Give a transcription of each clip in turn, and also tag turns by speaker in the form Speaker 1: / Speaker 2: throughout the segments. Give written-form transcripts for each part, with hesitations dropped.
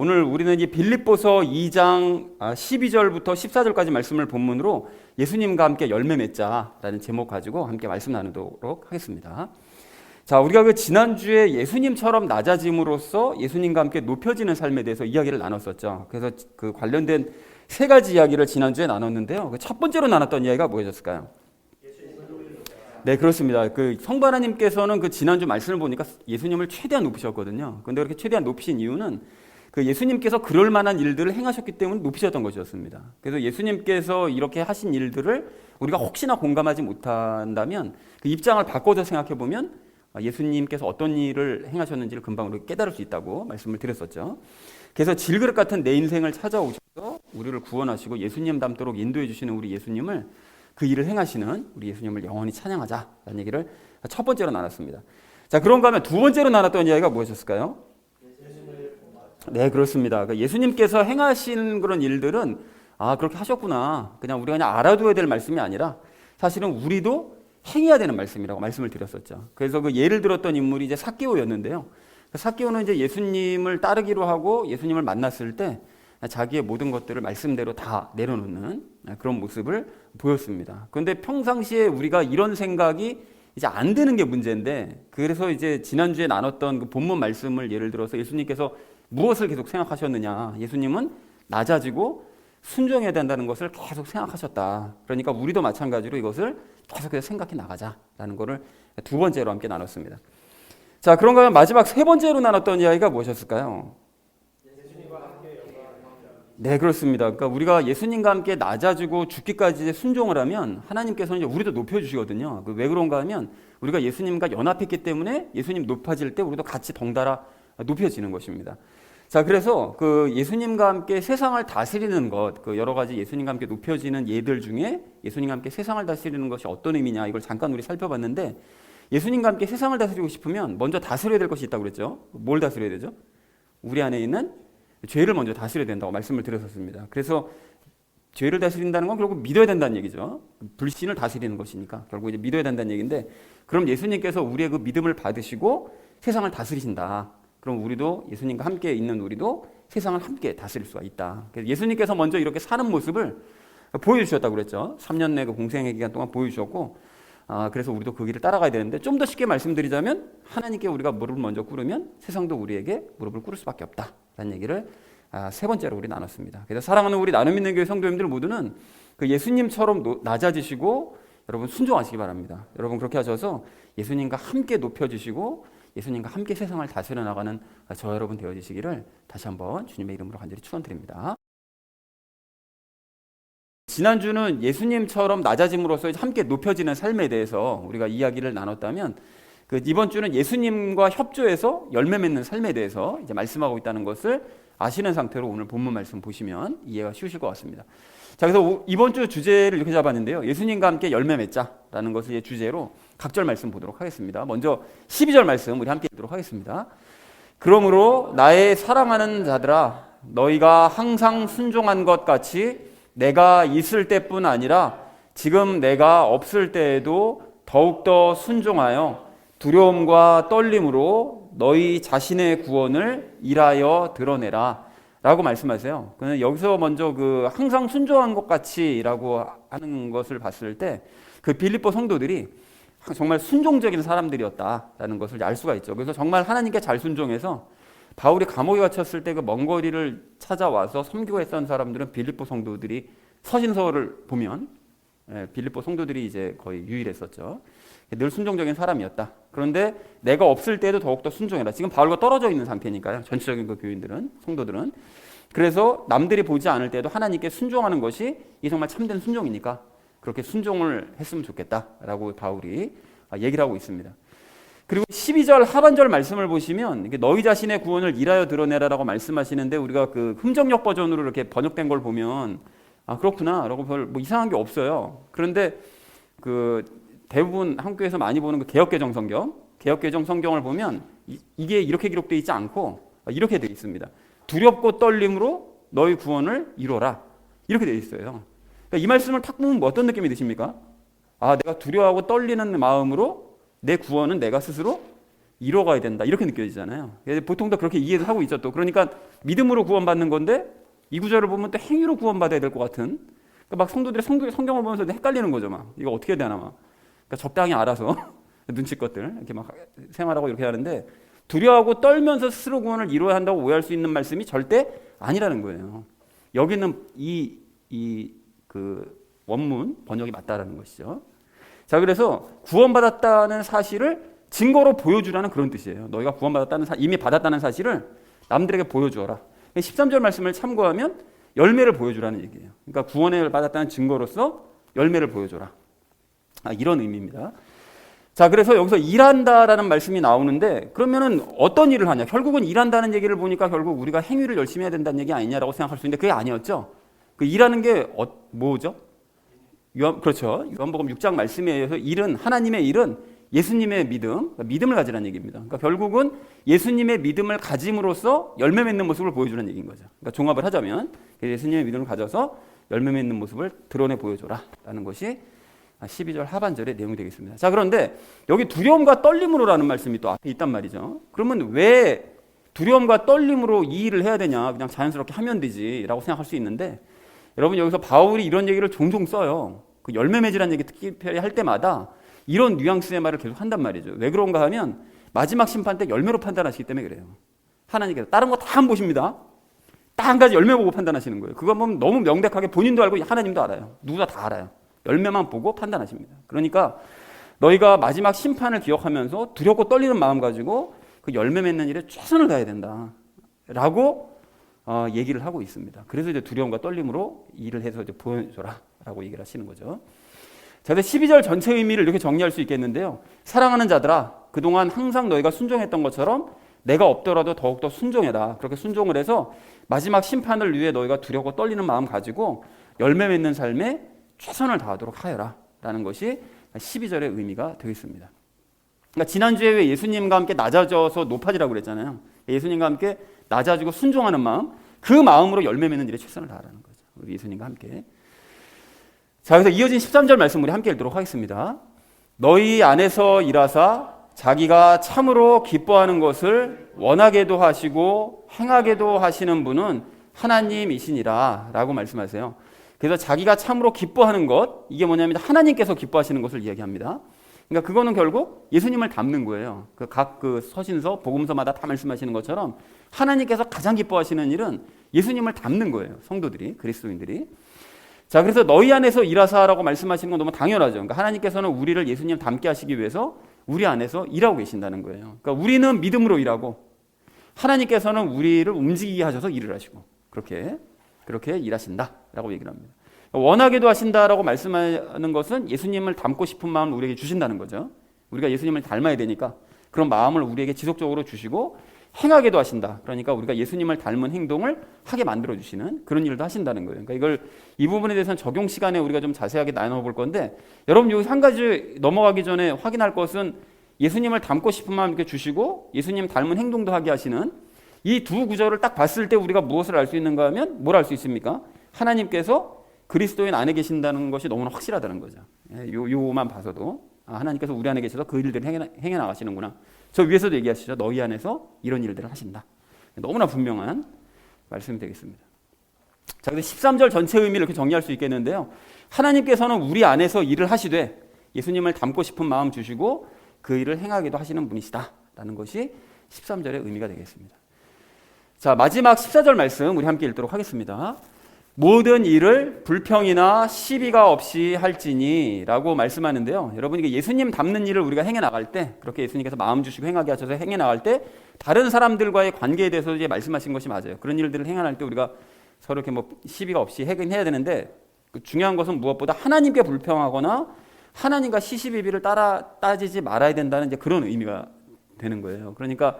Speaker 1: 오늘 우리는 이 빌립보서 2장 12절부터 14절까지 말씀을 본문으로 예수님과 함께 열매 맺자라는 제목 가지고 함께 말씀 나누도록 하겠습니다. 자, 우리가 그 지난주에 예수님처럼 낮아짐으로써 예수님과 함께 높여지는 삶에 대해서 이야기를 나눴었죠. 그래서 그 관련된 세 가지 이야기를 지난주에 나눴는데요. 첫 번째로 나눴던 이야기가 뭐였을까요? 네, 그렇습니다. 그 성부 하나님께서는 그 지난주 말씀을 보니까 예수님을 최대한 높이셨거든요. 그런데 그렇게 최대한 높이신 이유는 그 예수님께서 그럴 만한 일들을 행하셨기 때문에 높이셨던 것이었습니다. 그래서 예수님께서 이렇게 하신 일들을 우리가 혹시나 공감하지 못한다면 그 입장을 바꿔서 생각해 보면 예수님께서 어떤 일을 행하셨는지를 금방 우리가 깨달을 수 있다고 말씀을 드렸었죠. 그래서 질그릇 같은 내 인생을 찾아오셔서 우리를 구원하시고 예수님 닮도록 인도해 주시는 우리 예수님을, 그 일을 행하시는 우리 예수님을 영원히 찬양하자라는 얘기를 첫 번째로 나눴습니다. 자, 그런가 하면 두 번째로 나눴던 이야기가 무엇이었을까요? 네, 그렇습니다. 그러니까 예수님께서 행하신 그런 일들은 그렇게 하셨구나, 그냥 우리가 그냥 알아둬야 될 말씀이 아니라 사실은 우리도 행해야 되는 말씀이라고 말씀을 드렸었죠. 그래서 그 예를 들었던 인물이 이제 삭개오였는데요. 삭개오는 이제 예수님을 따르기로 하고 예수님을 만났을 때 자기의 모든 것들을 말씀대로 다 내려놓는 그런 모습을 보였습니다. 그런데 평상시에 우리가 이런 생각이 이제 안 드는 게 문제인데, 그래서 이제 지난주에 나눴던 그 본문 말씀을 예를 들어서 예수님께서 무엇을 계속 생각하셨느냐, 예수님은 낮아지고 순종해야 된다는 것을 계속 생각하셨다. 그러니까 우리도 마찬가지로 이것을 계속해서 생각해 나가자라는 것을 두 번째로 함께 나눴습니다. 자, 그런가 하면 마지막 세 번째로 나눴던 이야기가 무엇이었을까요? 네, 그렇습니다. 그러니까 우리가 예수님과 함께 낮아지고 죽기까지 순종을 하면 하나님께서는 이제 우리도 높여주시거든요. 왜 그런가 하면 우리가 예수님과 연합했기 때문에 예수님 높아질 때 우리도 같이 덩달아 높여지는 것입니다. 자, 그래서 그 예수님과 함께 세상을 다스리는 것, 그 여러 가지 예수님과 함께 높여지는 예들 중에 예수님과 함께 세상을 다스리는 것이 어떤 의미냐, 이걸 잠깐 우리 살펴봤는데, 예수님과 함께 세상을 다스리고 싶으면 먼저 다스려야 될 것이 있다고 그랬죠. 뭘 다스려야 되죠? 우리 안에 있는 죄를 먼저 다스려야 된다고 말씀을 드렸었습니다. 그래서 죄를 다스린다는 건 결국 믿어야 된다는 얘기죠. 불신을 다스리는 것이니까 결국 이제 믿어야 된다는 얘기인데, 그럼 예수님께서 우리의 그 믿음을 받으시고 세상을 다스리신다. 그럼 우리도, 예수님과 함께 있는 우리도 세상을 함께 다스릴 수가 있다. 그래서 예수님께서 먼저 이렇게 사는 모습을 보여주셨다고 그랬죠. 3년 내 그 공생의 기간 동안 보여주셨고, 그래서 우리도 그 길을 따라가야 되는데, 좀 더 쉽게 말씀드리자면 하나님께 우리가 무릎을 먼저 꿇으면 세상도 우리에게 무릎을 꿇을 수밖에 없다라는 얘기를 세 번째로 우리 나눴습니다. 그래서 사랑하는 우리 나눔 있는 교회 성도님들 모두는 그 예수님처럼 낮아지시고 여러분 순종하시기 바랍니다. 여러분 그렇게 하셔서 예수님과 함께 높여지시고 예수님과 함께 세상을 다스려 나가는 저 여러분 되어지시기를 다시 한번 주님의 이름으로 간절히 축원드립니다. 지난주는 예수님처럼 낮아짐으로써 함께 높여지는 삶에 대해서 우리가 이야기를 나눴다면, 이번 주는 예수님과 협조해서 열매 맺는 삶에 대해서 이제 말씀하고 있다는 것을 아시는 상태로 오늘 본문 말씀 보시면 이해가 쉬우실 것 같습니다. 자, 그래서 이번 주 주제를 이렇게 잡았는데요. 예수님과 함께 열매 맺자라는 것을 주제로 각절 말씀 보도록 하겠습니다. 먼저 12절 말씀 우리 함께 읽도록 하겠습니다. 그러므로 나의 사랑하는 자들아, 너희가 항상 순종한 것 같이 내가 있을 때뿐 아니라 지금 내가 없을 때에도 더욱더 순종하여 두려움과 떨림으로 너희 자신의 구원을 일하여 드러내라 라고 말씀하세요. 여기서 먼저 항상 순종한 것 같이 라고 하는 것을 봤을 때 그 빌립보 성도들이 정말 순종적인 사람들이었다라는 것을 알 수가 있죠. 그래서 정말 하나님께 잘 순종해서 바울이 감옥에 갇혔을 때 그 먼 거리를 찾아와서 섬기했던 사람들은 빌립보 성도들이, 서신서를 보면 빌립보 성도들이 이제 거의 유일했었죠. 늘 순종적인 사람이었다. 그런데 내가 없을 때도 더욱더 순종해라. 지금 바울과 떨어져 있는 상태니까요. 전체적인 그 교인들은, 성도들은. 그래서 남들이 보지 않을 때도 하나님께 순종하는 것이 이 정말 참된 순종이니까 그렇게 순종을 했으면 좋겠다라고 바울이 얘기를 하고 있습니다. 그리고 12절 하반절 말씀을 보시면 너희 자신의 구원을 일하여 드러내라라고 말씀하시는데, 우리가 그 흥정역 버전으로 이렇게 번역된 걸 보면 그렇구나 라고 별 이상한 게 없어요. 그런데 대부분 한국에서 많이 보는 개역개정 성경을 보면 이게 이렇게 기록되어 있지 않고 이렇게 되어 있습니다. 두렵고 떨림으로 너희 구원을 이루어라, 이렇게 되어 있어요. 그러니까 이 말씀을 탁 보면 어떤 느낌이 드십니까? 내가 두려워하고 떨리는 마음으로 내 구원은 내가 스스로 이뤄가야 된다 이렇게 느껴지잖아요. 보통 다 그렇게 이해를 하고 있죠. 또 그러니까 믿음으로 구원받는 건데 이 구절을 보면 또 행위로 구원받아야 될 것 같은, 그러니까 막 성도들이 성경을 보면서 헷갈리는 거죠. 막 이거 어떻게 해야 되나 막. 그러니까 적당히 알아서 눈치껏들 이렇게 막 생활하고 이렇게 하는데, 두려워하고 떨면서 스스로 구원을 이루어야 한다고 오해할 수 있는 말씀이 절대 아니라는 거예요. 여기는 그 원문 번역이 맞다라는 것이죠. 자, 그래서 구원받았다는 사실을 증거로 보여주라는 그런 뜻이에요. 너희가 구원받았다는 이미 받았다는 사실을 남들에게 보여주어라. 13절 말씀을 참고하면 열매를 보여주라는 얘기예요. 그러니까 구원을 받았다는 증거로서 열매를 보여줘라. 이런 의미입니다. 자, 그래서 여기서 일한다라는 말씀이 나오는데, 그러면은 어떤 일을 하냐? 결국은 일한다는 얘기를 보니까 결국 우리가 행위를 열심히 해야 된다는 얘기 아니냐라고 생각할 수 있는데 그게 아니었죠. 그 일하는 게 뭐죠? 그렇죠. 요한복음 6장 말씀에 의해서 일은, 하나님의 일은 예수님의 믿음, 그러니까 믿음을 가지라는 얘기입니다. 그러니까 결국은 예수님의 믿음을 가짐으로써 열매 맺는 모습을 보여주는 얘기인 거죠. 그러니까 종합을 하자면 예수님의 믿음을 가져서 열매 맺는 모습을 드러내 보여줘라라는 것이 12절 하반절의 내용이 되겠습니다. 자, 그런데 여기 두려움과 떨림으로라는 말씀이 또 앞에 있단 말이죠. 그러면 왜 두려움과 떨림으로 이 일을 해야 되냐? 그냥 자연스럽게 하면 되지라고 생각할 수 있는데, 여러분 여기서 바울이 이런 얘기를 종종 써요. 그 열매 맺으라는 얘기 특별히 할 때마다 이런 뉘앙스의 말을 계속 한단 말이죠. 왜 그런가 하면 마지막 심판 때 열매로 판단하시기 때문에 그래요. 하나님께서 다른 거 다 안 보십니다. 딱 한 가지 열매 보고 판단하시는 거예요. 그거 보면 너무 명백하게 본인도 알고 하나님도 알아요. 누가 다 알아요. 열매만 보고 판단하십니다. 그러니까 너희가 마지막 심판을 기억하면서 두렵고 떨리는 마음 가지고 그 열매 맺는 일에 최선을 다해야 된다라고 얘기를 하고 있습니다. 그래서 이제 두려움과 떨림으로 일을 해서 이제 보여줘라라고 얘기를 하시는 거죠. 자, 12절 전체 의미를 이렇게 정리할 수 있겠는데요. 사랑하는 자들아, 그동안 항상 너희가 순종했던 것처럼 내가 없더라도 더욱더 순종해라. 그렇게 순종을 해서 마지막 심판을 위해 너희가 두렵고 떨리는 마음 가지고 열매 맺는 삶에 최선을 다하도록 하여라 라는 것이 12절의 의미가 되겠습니다. 그러니까 지난주에 왜 예수님과 함께 낮아져서 높아지라고 그랬잖아요. 예수님과 함께 낮아지고 순종하는 마음, 그 마음으로 열매 맺는 일에 최선을 다하라는 거죠. 우리 예수님과 함께. 자, 그래서 이어진 13절 말씀 우리 함께 읽도록 하겠습니다. 너희 안에서 일하사 자기가 참으로 기뻐하는 것을 원하게도 하시고 행하게도 하시는 분은 하나님이시니라 라고 말씀하세요. 그래서 자기가 참으로 기뻐하는 것, 이게 뭐냐면 하나님께서 기뻐하시는 것을 이야기합니다. 그러니까 그거는 결국 예수님을 닮는 거예요. 각 서신서, 복음서마다 다 말씀하시는 것처럼 하나님께서 가장 기뻐하시는 일은 예수님을 닮는 거예요. 성도들이, 그리스도인들이. 자, 그래서 너희 안에서 일하사라고 말씀하시는 건 너무 당연하죠. 그러니까 하나님께서는 우리를 예수님 닮게 하시기 위해서 우리 안에서 일하고 계신다는 거예요. 그러니까 우리는 믿음으로 일하고 하나님께서는 우리를 움직이게 하셔서 일을 하시고 그렇게 일하신다라고 얘기를 합니다. 원하게도 하신다라고 말씀하는 것은 예수님을 닮고 싶은 마음을 우리에게 주신다는 거죠. 우리가 예수님을 닮아야 되니까 그런 마음을 우리에게 지속적으로 주시고 행하게도 하신다. 그러니까 우리가 예수님을 닮은 행동을 하게 만들어주시는 그런 일도 하신다는 거예요. 그러니까 이 부분에 대해서는 적용 시간에 우리가 좀 자세하게 나눠볼 건데, 여러분 여기 한 가지 넘어가기 전에 확인할 것은 예수님을 닮고 싶은 마음 이렇게 주시고 예수님 닮은 행동도 하게 하시는 이 두 구절을 딱 봤을 때 우리가 무엇을 알 수 있는가 하면 뭘 알 수 있습니까? 하나님께서 그리스도인 안에 계신다는 것이 너무나 확실하다는 거죠. 요만 봐서도 하나님께서 우리 안에 계셔서 그 일들을 행해 나가시는구나. 저 위에서도 얘기하시죠. 너희 안에서 이런 일들을 하신다. 너무나 분명한 말씀이 되겠습니다. 자, 그래서 13절 전체 의미를 이렇게 정리할 수 있겠는데요. 하나님께서는 우리 안에서 일을 하시되 예수님을 닮고 싶은 마음 주시고 그 일을 행하기도 하시는 분이시다라는 것이 13절의 의미가 되겠습니다. 자, 마지막 14절 말씀 우리 함께 읽도록 하겠습니다. 모든 일을 불평이나 시비가 없이 할지니 라고 말씀하는데요. 여러분, 이게 예수님 닮는 일을 우리가 행해 나갈 때, 그렇게 예수님께서 마음 주시고 행하게 하셔서 행해 나갈 때 다른 사람들과의 관계에 대해서 이제 말씀하신 것이 맞아요. 그런 일들을 행할 때 우리가 서로 이렇게 시비가 없이 해야 되는데, 중요한 것은 무엇보다 하나님께 불평하거나 하나님과 시시비비를 따지지 말아야 된다는 이제 그런 의미가 되는 거예요. 그러니까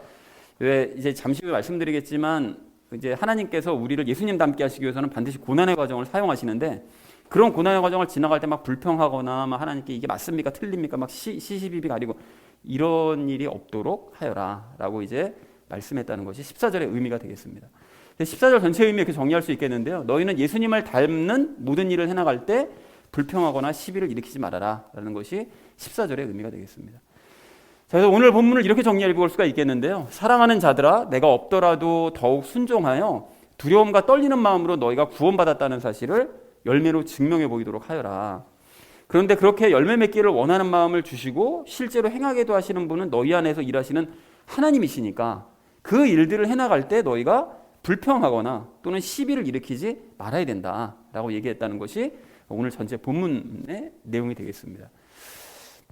Speaker 1: 왜 이제 잠시 후에 말씀드리겠지만 이제 하나님께서 우리를 예수님 닮게 하시기 위해서는 반드시 고난의 과정을 사용하시는데, 그런 고난의 과정을 지나갈 때 막 불평하거나 막 하나님께 이게 맞습니까 틀립니까 막 시시비비 가리고 이런 일이 없도록 하여라라고 이제 말씀했다는 것이 14절의 의미가 되겠습니다. 14절 전체 의미 이렇게 정리할 수 있겠는데요. 너희는 예수님을 닮는 모든 일을 해나갈 때 불평하거나 시비를 일으키지 말아라라는 것이 14절의 의미가 되겠습니다. 자, 그래서 오늘 본문을 이렇게 정리해 볼 수가 있겠는데요. 사랑하는 자들아, 내가 없더라도 더욱 순종하여 두려움과 떨리는 마음으로 너희가 구원받았다는 사실을 열매로 증명해 보이도록 하여라. 그런데 그렇게 열매 맺기를 원하는 마음을 주시고 실제로 행하게도 하시는 분은 너희 안에서 일하시는 하나님이시니까 그 일들을 해나갈 때 너희가 불평하거나 또는 시비를 일으키지 말아야 된다라고 얘기했다는 것이 오늘 전체 본문의 내용이 되겠습니다.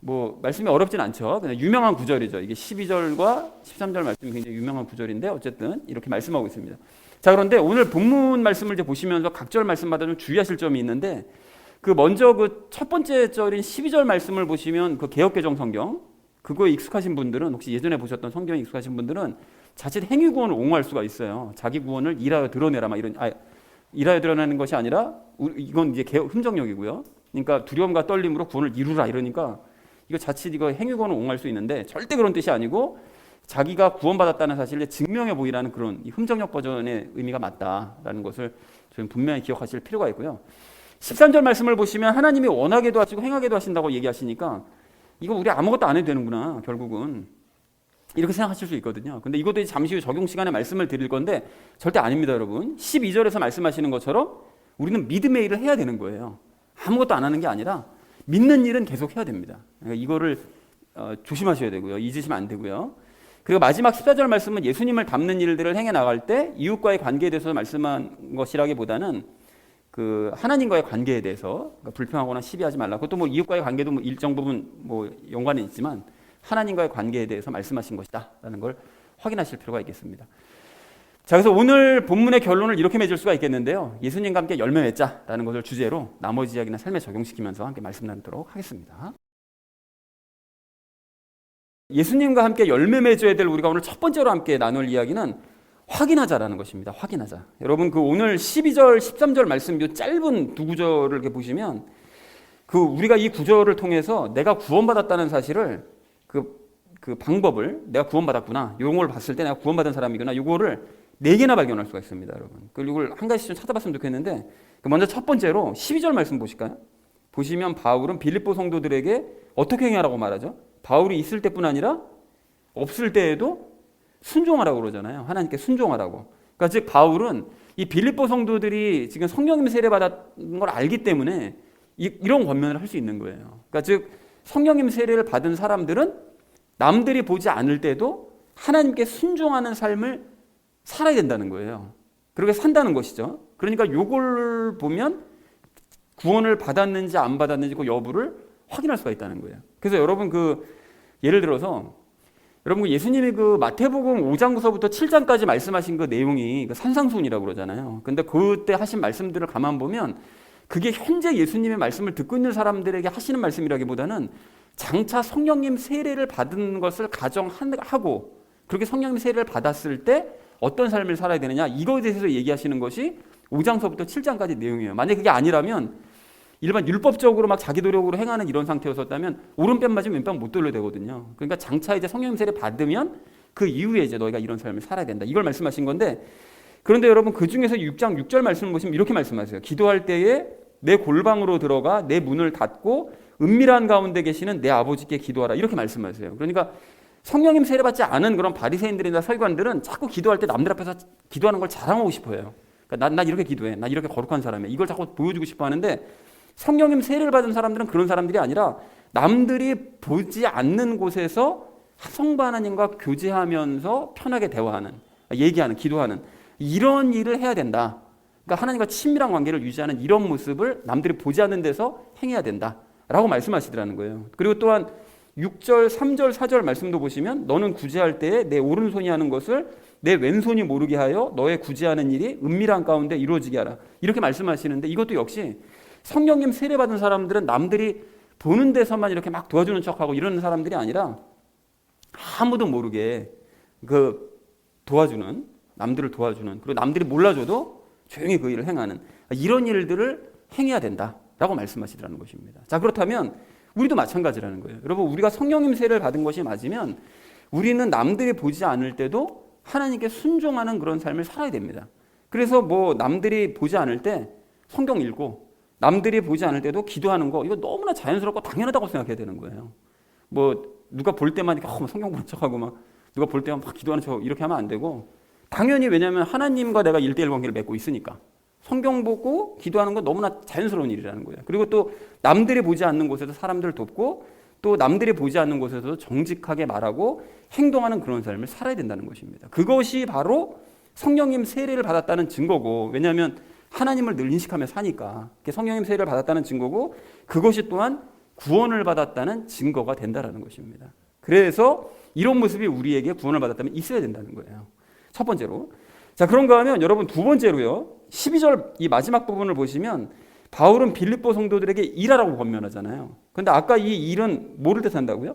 Speaker 1: 뭐 말씀이 어렵진 않죠. 그냥 유명한 구절이죠. 이게 12절과 13절 말씀이 굉장히 유명한 구절인데 어쨌든 이렇게 말씀하고 있습니다. 자, 그런데 오늘 본문 말씀을 이제 보시면서 각 절 말씀마다 좀 주의하실 점이 있는데 그 먼저 그 첫 번째 절인 12절 말씀을 보시면 그 개역개정 성경 그거에 익숙하신 분들은 혹시 예전에 보셨던 성경에 익숙하신 분들은 자칫 행위 구원을 옹호할 수가 있어요. 자기 구원을 일하여 드러내라 막 이런 일하여 드러내는 것이 아니라 이건 이제 개역 흠정역이고요. 그러니까 두려움과 떨림으로 구원을 이루라 이러니까 이거 자칫 이거 행위 구원을 옹호할 수 있는데 절대 그런 뜻이 아니고 자기가 구원받았다는 사실을 증명해 보이라는 그런 이 흠정역 버전의 의미가 맞다라는 것을 좀 분명히 기억하실 필요가 있고요. 13절 말씀을 보시면 하나님이 원하게도 하시고 행하게도 하신다고 얘기하시니까 이거 우리 아무것도 안 해도 되는구나 결국은 이렇게 생각하실 수 있거든요. 근데 이것도 잠시 후 적용 시간에 말씀을 드릴 건데 절대 아닙니다, 여러분. 12절에서 말씀하시는 것처럼 우리는 믿음의 일을 해야 되는 거예요. 아무것도 안 하는 게 아니라 믿는 일은 계속 해야 됩니다. 그러니까 이거를 조심하셔야 되고요. 잊으시면 안 되고요. 그리고 마지막 14절 말씀은 예수님을 닮는 일들을 행해 나갈 때 이웃과의 관계에 대해서 말씀한 것이라기보다는 그 하나님과의 관계에 대해서 그러니까 불평하거나 시비하지 말라. 그것도 뭐 이웃과의 관계도 뭐 일정 부분 뭐 연관은 있지만 하나님과의 관계에 대해서 말씀하신 것이다라는 걸 확인하실 필요가 있겠습니다. 자, 그래서 오늘 본문의 결론을 이렇게 맺을 수가 있겠는데요. 예수님과 함께 열매 맺자라는 것을 주제로 나머지 이야기나 삶에 적용시키면서 함께 말씀 나누도록 하겠습니다. 예수님과 함께 열매 맺어야 될 우리가 오늘 첫 번째로 함께 나눌 이야기는 확인하자라는 것입니다. 확인하자. 여러분 그 오늘 12절, 13절 말씀 이 짧은 두 구절을 이렇게 보시면 그 우리가 이 구절을 통해서 내가 구원받았다는 사실을 그 방법을 내가 구원받았구나. 이런 걸 봤을 때 내가 구원받은 사람이구나. 이거를 4개나 발견할 수가 있습니다, 여러분. 그리고 이걸 한 가지 좀 찾아봤으면 좋겠는데 먼저 첫 번째로 12절 말씀 보실까요? 보시면 바울은 빌립보 성도들에게 어떻게 행하라고 말하죠? 바울이 있을 때뿐 아니라 없을 때에도 순종하라고 그러잖아요. 하나님께 순종하라고. 그러니까 즉 바울은 이 빌립보 성도들이 지금 성령님 세례 받은 걸 알기 때문에 이런 권면을 할 수 있는 거예요. 그러니까 즉 성령님 세례를 받은 사람들은 남들이 보지 않을 때도 하나님께 순종하는 삶을 살아야 된다는 거예요. 그렇게 산다는 것이죠. 그러니까 이걸 보면 구원을 받았는지 안 받았는지 그 여부를 확인할 수가 있다는 거예요. 그래서 여러분 예를 들어서 여러분 예수님이 마태복음 5장부터 7장까지 말씀하신 그 내용이 산상수훈이라고 그러잖아요. 근데 그때 하신 말씀들을 가만 보면 그게 현재 예수님의 말씀을 듣고 있는 사람들에게 하시는 말씀이라기보다는 장차 성령님 세례를 받은 것을 가정하고 그렇게 성령님 세례를 받았을 때 어떤 삶을 살아야 되느냐 이거에 대해서 얘기하시는 것이 5장서부터 7장까지 내용이에요. 만약에 그게 아니라면 일반 율법적으로 막 자기 노력으로 행하는 이런 상태였었다면 오른뺨 맞으면 왼뺨 못 돌려 되거든요. 그러니까 장차 이제 성령님 세례 받으면 그 이후에 이제 너희가 이런 삶을 살아야 된다. 이걸 말씀하신 건데 그런데 여러분 그 중에서 6장 6절 말씀 보시면 이렇게 말씀하세요. 기도할 때에 내 골방으로 들어가 내 문을 닫고 은밀한 가운데 계시는 내 아버지께 기도하라. 이렇게 말씀하세요. 그러니까 성령님 세례 받지 않은 그런 바리새인들이나 서기관들은 자꾸 기도할 때 남들 앞에서 기도하는 걸 자랑하고 싶어요. 그러니까 난 이렇게 기도해. 난 이렇게 거룩한 사람이야. 이걸 자꾸 보여주고 싶어 하는데 성령님 세례를 받은 사람들은 그런 사람들이 아니라 남들이 보지 않는 곳에서 성부 하나님과 교제하면서 편하게 대화하는, 얘기하는, 기도하는 이런 일을 해야 된다. 그러니까 하나님과 친밀한 관계를 유지하는 이런 모습을 남들이 보지 않는 데서 행해야 된다라고 말씀하시더라는 거예요. 그리고 또한 6절, 3절, 4절 말씀도 보시면 너는 구제할 때에 내 오른손이 하는 것을 내 왼손이 모르게 하여 너의 구제하는 일이 은밀한 가운데 이루어지게 하라. 이렇게 말씀하시는데 이것도 역시 성령님 세례받은 사람들은 남들이 보는 데서만 이렇게 막 도와주는 척하고 이러는 사람들이 아니라 아무도 모르게 도와주는, 남들을 도와주는, 그리고 남들이 몰라줘도 조용히 그 일을 행하는 이런 일들을 행해야 된다라고 말씀하시더라는 것입니다. 자, 그렇다면 우리도 마찬가지라는 거예요. 여러분, 우리가 성령님 세례를 받은 것이 맞으면 우리는 남들이 보지 않을 때도 하나님께 순종하는 그런 삶을 살아야 됩니다. 그래서 남들이 보지 않을 때 성경 읽고 남들이 보지 않을 때도 기도하는 거 이거 너무나 자연스럽고 당연하다고 생각해야 되는 거예요. 누가 볼 때만 이렇게 성경 보는 척하고 막 누가 볼 때만 막 기도하는 척 이렇게 하면 안 되고, 당연히 왜냐하면 하나님과 내가 1대1 관계를 맺고 있으니까 성경 보고 기도하는 건 너무나 자연스러운 일이라는 거예요. 그리고 또 남들이 보지 않는 곳에서 사람들을 돕고 또 남들이 보지 않는 곳에서도 정직하게 말하고 행동하는 그런 삶을 살아야 된다는 것입니다. 그것이 바로 성령님 세례를 받았다는 증거고, 왜냐하면 하나님을 늘 인식하며 사니까 성령님 세례를 받았다는 증거고, 그것이 또한 구원을 받았다는 증거가 된다는 것입니다. 그래서 이런 모습이 우리에게 구원을 받았다면 있어야 된다는 거예요. 첫 번째로. 자, 그런가 하면 여러분 두 번째로요, 12절 이 마지막 부분을 보시면 바울은 빌립보 성도들에게 일하라고 권면하잖아요. 그런데 아까 이 일은 뭐를 뜻한다고요?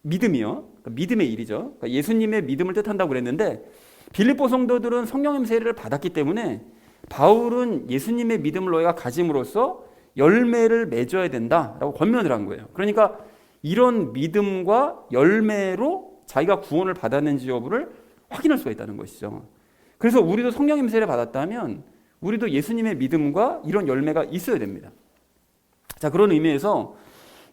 Speaker 1: 믿음이요. 그러니까 믿음의 일이죠. 그러니까 예수님의 믿음을 뜻한다고 그랬는데, 빌립보 성도들은 성령님 세례를 받았기 때문에 바울은 예수님의 믿음을 너희가 가짐으로써 열매를 맺어야 된다라고 권면을 한 거예요. 그러니까 이런 믿음과 열매로 자기가 구원을 받았는지 여부를 확인할 수가 있다는 것이죠. 그래서 우리도 성령님 세례 받았다면 우리도 예수님의 믿음과 이런 열매가 있어야 됩니다. 자, 그런 의미에서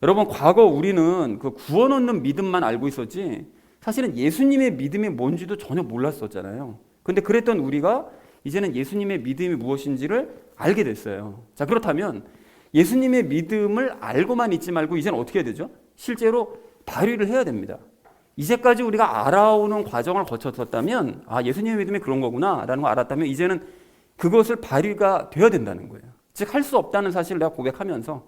Speaker 1: 여러분, 과거 우리는 그 구원 얻는 믿음만 알고 있었지 사실은 예수님의 믿음이 뭔지도 전혀 몰랐었잖아요. 그런데 그랬던 우리가 이제는 예수님의 믿음이 무엇인지를 알게 됐어요. 자, 그렇다면 예수님의 믿음을 알고만 있지 말고 이제는 어떻게 해야 되죠? 실제로 발휘를 해야 됩니다. 이제까지 우리가 알아오는 과정을 거쳤었다면, 아, 예수님의 믿음이 그런 거구나 라는 걸 알았다면 이제는 그것을 발휘가 되어야 된다는 거예요. 즉, 할 수 없다는 사실을 내가 고백하면서,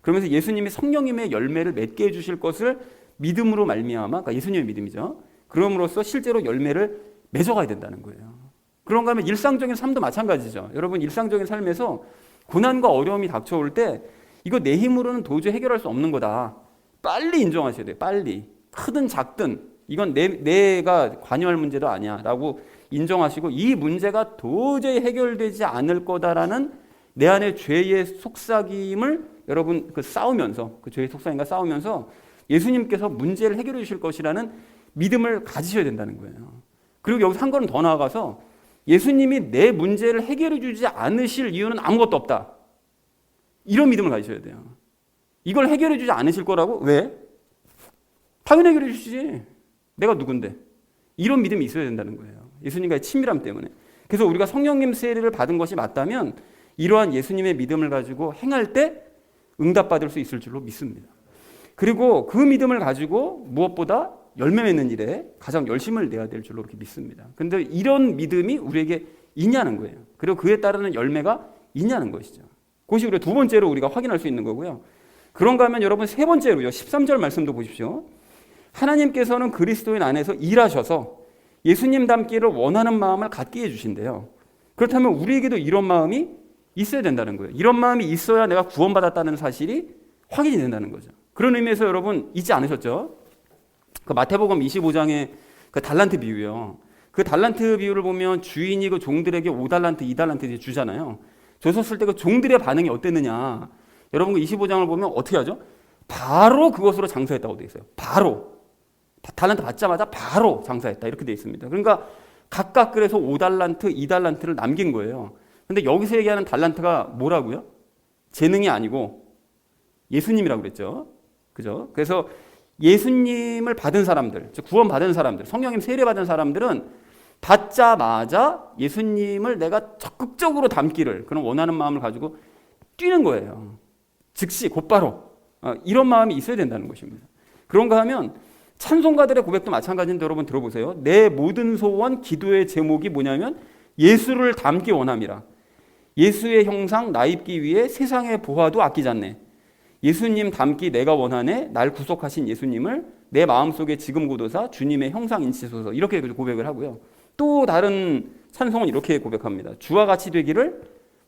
Speaker 1: 그러면서 예수님이 성령님의 열매를 맺게 해주실 것을 믿음으로 말미암아, 그러니까 예수님의 믿음이죠. 그럼으로써 실제로 열매를 맺어가야 된다는 거예요. 그런가 하면 일상적인 삶도 마찬가지죠. 여러분, 일상적인 삶에서 고난과 어려움이 닥쳐올 때 이거 내 힘으로는 도저히 해결할 수 없는 거다, 빨리 인정하셔야 돼요. 빨리. 크든 작든 이건 내가 관여할 문제도 아니야 라고 인정하시고, 이 문제가 도저히 해결되지 않을 거다라는 내 안의 죄의 속삭임을 여러분 싸우면서, 그 죄의 속삭임과 싸우면서 예수님께서 문제를 해결해 주실 것이라는 믿음을 가지셔야 된다는 거예요. 그리고 여기서 한 걸음 더 나아가서 예수님이 내 문제를 해결해 주지 않으실 이유는 아무것도 없다, 이런 믿음을 가지셔야 돼요. 이걸 해결해 주지 않으실 거라고? 왜? 당연히 해결해 주시지, 내가 누군데. 이런 믿음이 있어야 된다는 거예요. 예수님과의 친밀함 때문에. 그래서 우리가 성령님 세례를 받은 것이 맞다면 이러한 예수님의 믿음을 가지고 행할 때 응답받을 수 있을 줄로 믿습니다. 그리고 그 믿음을 가지고 무엇보다 열매 맺는 일에 가장 열심을 내야 될 줄로 그렇게 믿습니다. 그런데 이런 믿음이 우리에게 있냐는 거예요. 그리고 그에 따르는 열매가 있냐는 것이죠. 그것이 우리가 두 번째로 우리가 확인할 수 있는 거고요. 그런가 하면 여러분 세 번째로요, 13절 말씀도 보십시오. 하나님께서는 그리스도인 안에서 일하셔서 예수님 닮기를 원하는 마음을 갖게 해주신대요. 그렇다면 우리에게도 이런 마음이 있어야 된다는 거예요. 이런 마음이 있어야 내가 구원받았다는 사실이 확인이 된다는 거죠. 그런 의미에서 여러분 잊지 않으셨죠? 그 마태복음 25장의 그 달란트 비유요. 그 달란트 비유를 보면 주인이 그 종들에게 5달란트, 2달란트 주잖아요. 줬었을 때 그 종들의 반응이 어땠느냐. 여러분 그 25장을 보면 어떻게 하죠? 바로 그것으로 장사했다고 되어 있어요. 바로. 달란트 받자마자 바로 장사했다, 이렇게 되어 있습니다. 그러니까 각각 그래서 5달란트, 2달란트를 남긴 거예요. 근데 여기서 얘기하는 달란트가 뭐라고요? 재능이 아니고 예수님이라고 그랬죠. 그죠? 그래서 예수님을 받은 사람들, 즉 구원 받은 사람들, 성령님 세례 받은 사람들은 받자마자 예수님을 내가 적극적으로 담기를, 그런 원하는 마음을 가지고 뛰는 거예요. 즉시 곧바로. 이런 마음이 있어야 된다는 것입니다. 그런가 하면 찬송가들의 고백도 마찬가지인데 여러분 들어보세요. 내 모든 소원 기도의 제목이 뭐냐면 예수를 닮기 원함이라. 예수의 형상 나 입기 위해 세상의 보화도 아끼지 않네. 예수님 닮기 내가 원하네. 날 구속하신 예수님을 내 마음속에 지금 고도사 주님의 형상 인치소서, 이렇게 고백을 하고요. 또 다른 찬송은 이렇게 고백합니다. 주와 같이 되기를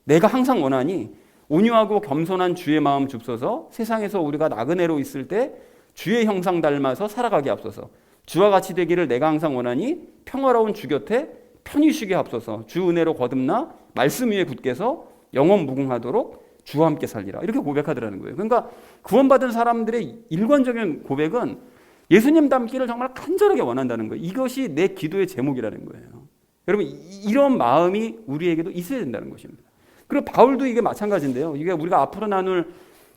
Speaker 1: 내가 항상 원하니 온유하고 겸손한 주의 마음 줍소서. 세상에서 우리가 나그네로 있을 때 주의 형상 닮아서 살아가게 앞서서. 주와 같이 되기를 내가 항상 원하니 평화로운 주 곁에 편히 쉬게 앞서서. 주 은혜로 거듭나 말씀 위에 굳게서 영원 무궁하도록 주와 함께 살리라, 이렇게 고백하더라는 거예요. 그러니까 구원받은 사람들의 일관적인 고백은 예수님 닮기를 정말 간절하게 원한다는 거예요. 이것이 내 기도의 제목이라는 거예요. 여러분 이런 마음이 우리에게도 있어야 된다는 것입니다. 그리고 바울도 이게 마찬가지인데요. 이게 우리가 앞으로 나눌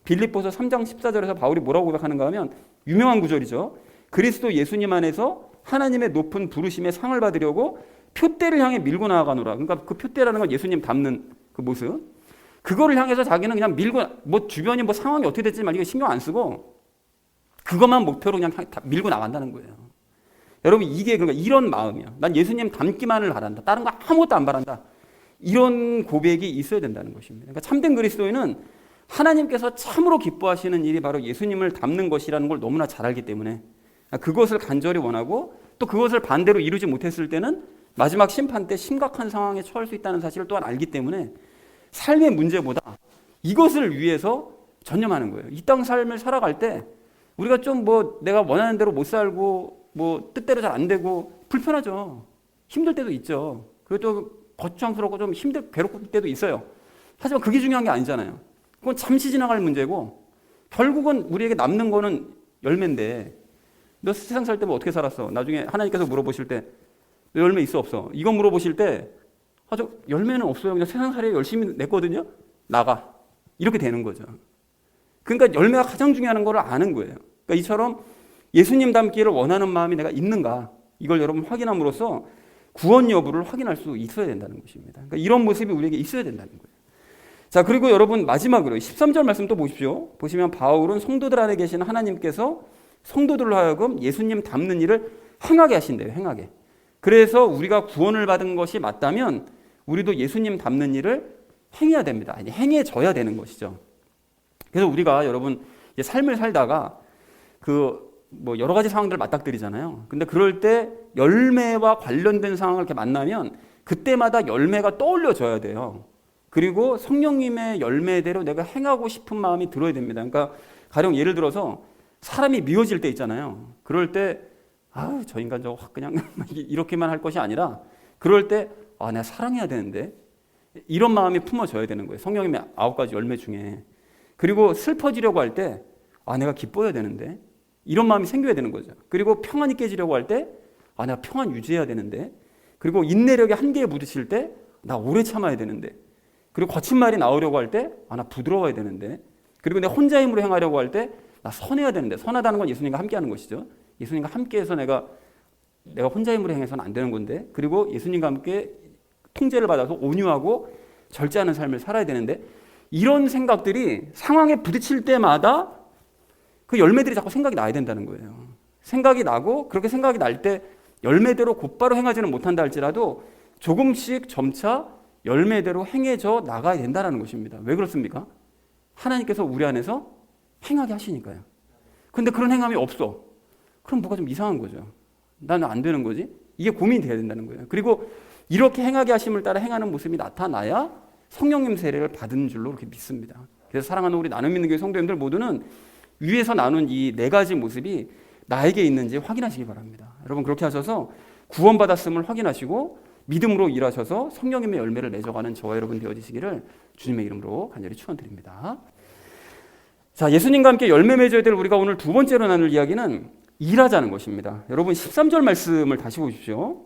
Speaker 1: 빌립보서 3장 14절에서 바울이 뭐라고 고백하는가 하면 유명한 구절이죠. 그리스도 예수님 안에서 하나님의 높은 부르심의 상을 받으려고 표대를 향해 밀고 나아가노라. 그러니까 그 표대라는 건 예수님 닮는 그 모습. 그거를 향해서 자기는 그냥 밀고, 뭐 주변이 뭐 상황이 어떻게 됐지만 이거 신경 안 쓰고 그것만 목표로 그냥 다 밀고 나간다는 거예요. 여러분, 이게 그러니까 이런 마음이야. 난 예수님 닮기만을 바란다. 다른 거 아무것도 안 바란다. 이런 고백이 있어야 된다는 것입니다. 그러니까 참된 그리스도인은 하나님께서 참으로 기뻐하시는 일이 바로 예수님을 닮는 것이라는 걸 너무나 잘 알기 때문에 그것을 간절히 원하고 또 그것을 반대로 이루지 못했을 때는 마지막 심판 때 심각한 상황에 처할 수 있다는 사실을 또한 알기 때문에 삶의 문제보다 이것을 위해서 전념하는 거예요. 이 땅 삶을 살아갈 때 우리가 좀 뭐 내가 원하는 대로 못 살고 뭐 뜻대로 잘 안 되고 불편하죠. 힘들 때도 있죠. 그리고 또 거추장스럽고 좀 괴롭을 때도 있어요. 하지만 그게 중요한 게 아니잖아요. 그건 잠시 지나갈 문제고 결국은 우리에게 남는 거는 열매인데 너 세상 살 때 뭐 어떻게 살았어? 나중에 하나님께서 물어보실 때 너 열매 있어 없어? 이거 물어보실 때 저 열매는 없어요. 그냥 세상 살이 열심히 냈거든요. 나가. 이렇게 되는 거죠. 그러니까 열매가 가장 중요한 걸 아는 거예요. 그러니까 이처럼 예수님 닮기를 원하는 마음이 내가 있는가 이걸 여러분 확인함으로써 구원 여부를 확인할 수 있어야 된다는 것입니다. 그러니까 이런 모습이 우리에게 있어야 된다는 거예요. 자, 그리고 여러분 마지막으로 13절 말씀 또 보십시오. 보시면 바울은 성도들 안에 계신 하나님께서 성도들로 하여금 예수님 닮는 일을 행하게 하신대요. 행하게. 그래서 우리가 구원을 받은 것이 맞다면 우리도 예수님 닮는 일을 행해야 됩니다. 아니, 행해져야 되는 것이죠. 그래서 우리가 여러분 삶을 살다가 뭐 여러 가지 상황들을 맞닥뜨리잖아요. 근데 그럴 때 열매와 관련된 상황을 이렇게 만나면 그때마다 열매가 떠올려져야 돼요. 그리고 성령님의 열매대로 내가 행하고 싶은 마음이 들어야 됩니다. 그러니까 가령 예를 들어서 사람이 미워질 때 있잖아요. 그럴 때 저 인간 저거 확 그냥 이렇게만 할 것이 아니라 그럴 때 내가 사랑해야 되는데 이런 마음이 품어져야 되는 거예요. 성령님의 9가지 열매 중에. 그리고 슬퍼지려고 할 때 내가 기뻐야 되는데 이런 마음이 생겨야 되는 거죠. 그리고 평안이 깨지려고 할 때 내가 평안 유지해야 되는데 그리고 인내력의 한계에 부딪힐 때 나 오래 참아야 되는데 그리고 거친 말이 나오려고 할 때 나 부드러워야 되는데 그리고 내 혼자 힘으로 행하려고 할 때 나 선해야 되는데 선하다는 건 예수님과 함께 하는 것이죠. 예수님과 함께해서 내가 혼자 힘으로 행해서는 안 되는 건데 그리고 예수님과 함께 통제를 받아서 온유하고 절제하는 삶을 살아야 되는데 이런 생각들이 상황에 부딪힐 때마다 그 열매들이 자꾸 생각이 나야 된다는 거예요. 생각이 나고 그렇게 생각이 날 때 열매대로 곧바로 행하지는 못한다 할지라도 조금씩 점차 열매대로 행해져 나가야 된다는 것입니다. 왜 그렇습니까? 하나님께서 우리 안에서 행하게 하시니까요. 근데 그런 행함이 없어. 그럼 뭐가 좀 이상한 거죠. 나는 안 되는 거지? 이게 고민이 돼야 된다는 거예요. 그리고 이렇게 행하게 하심을 따라 행하는 모습이 나타나야 성령님 세례를 받은 줄로 그렇게 믿습니다. 그래서 사랑하는 우리 나눔 믿는 교회 성도님들 모두는 위에서 나눈 이 4가지 모습이 나에게 있는지 확인하시기 바랍니다. 여러분 그렇게 하셔서 구원받았음을 확인하시고 믿음으로 일하셔서 성령님의 열매를 맺어가는 저와 여러분 되어지시기를 주님의 이름으로 간절히 축원드립니다. 자, 예수님과 함께 열매 맺어야 될 우리가 오늘 두 번째로 나눌 이야기는 일하자는 것입니다. 여러분 13절 말씀을 다시 보십시오.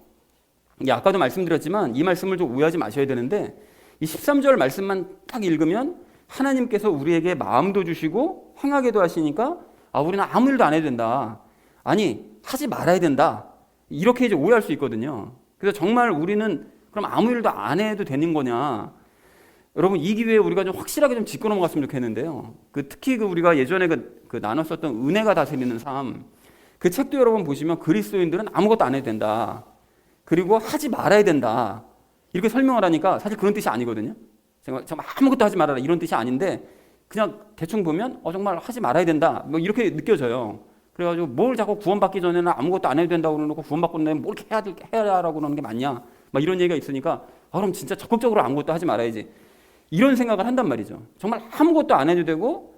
Speaker 1: 아까도 말씀드렸지만 이 말씀을 좀 오해하지 마셔야 되는데 이 13절 말씀만 딱 읽으면 하나님께서 우리에게 마음도 주시고 행하게도 하시니까 우리는 아무 일도 안 해도 된다. 아니 하지 말아야 된다. 이렇게 이제 오해할 수 있거든요. 그래서 정말 우리는 그럼 아무 일도 안 해도 되는 거냐? 여러분 이 기회에 우리가 좀 확실하게 좀 짚고 넘어갔으면 좋겠는데요. 특히 우리가 예전에 나눴었던 은혜가 다스리는 삶, 그 책도 여러분 보시면 그리스도인들은 아무것도 안 해도 된다. 그리고 하지 말아야 된다. 이렇게 설명을 하니까 사실 그런 뜻이 아니거든요. 정말 아무것도 하지 말아라 이런 뜻이 아닌데 그냥 대충 보면 정말 하지 말아야 된다. 뭐 이렇게 느껴져요. 그래가지고 뭘 자꾸 구원받기 전에는 아무것도 안 해도 된다고 그러고 구원받고 나면 뭘 해야라고 그러는 게 맞냐. 막 이런 얘기가 있으니까 그럼 진짜 적극적으로 아무것도 하지 말아야지. 이런 생각을 한단 말이죠. 정말 아무것도 안 해도 되고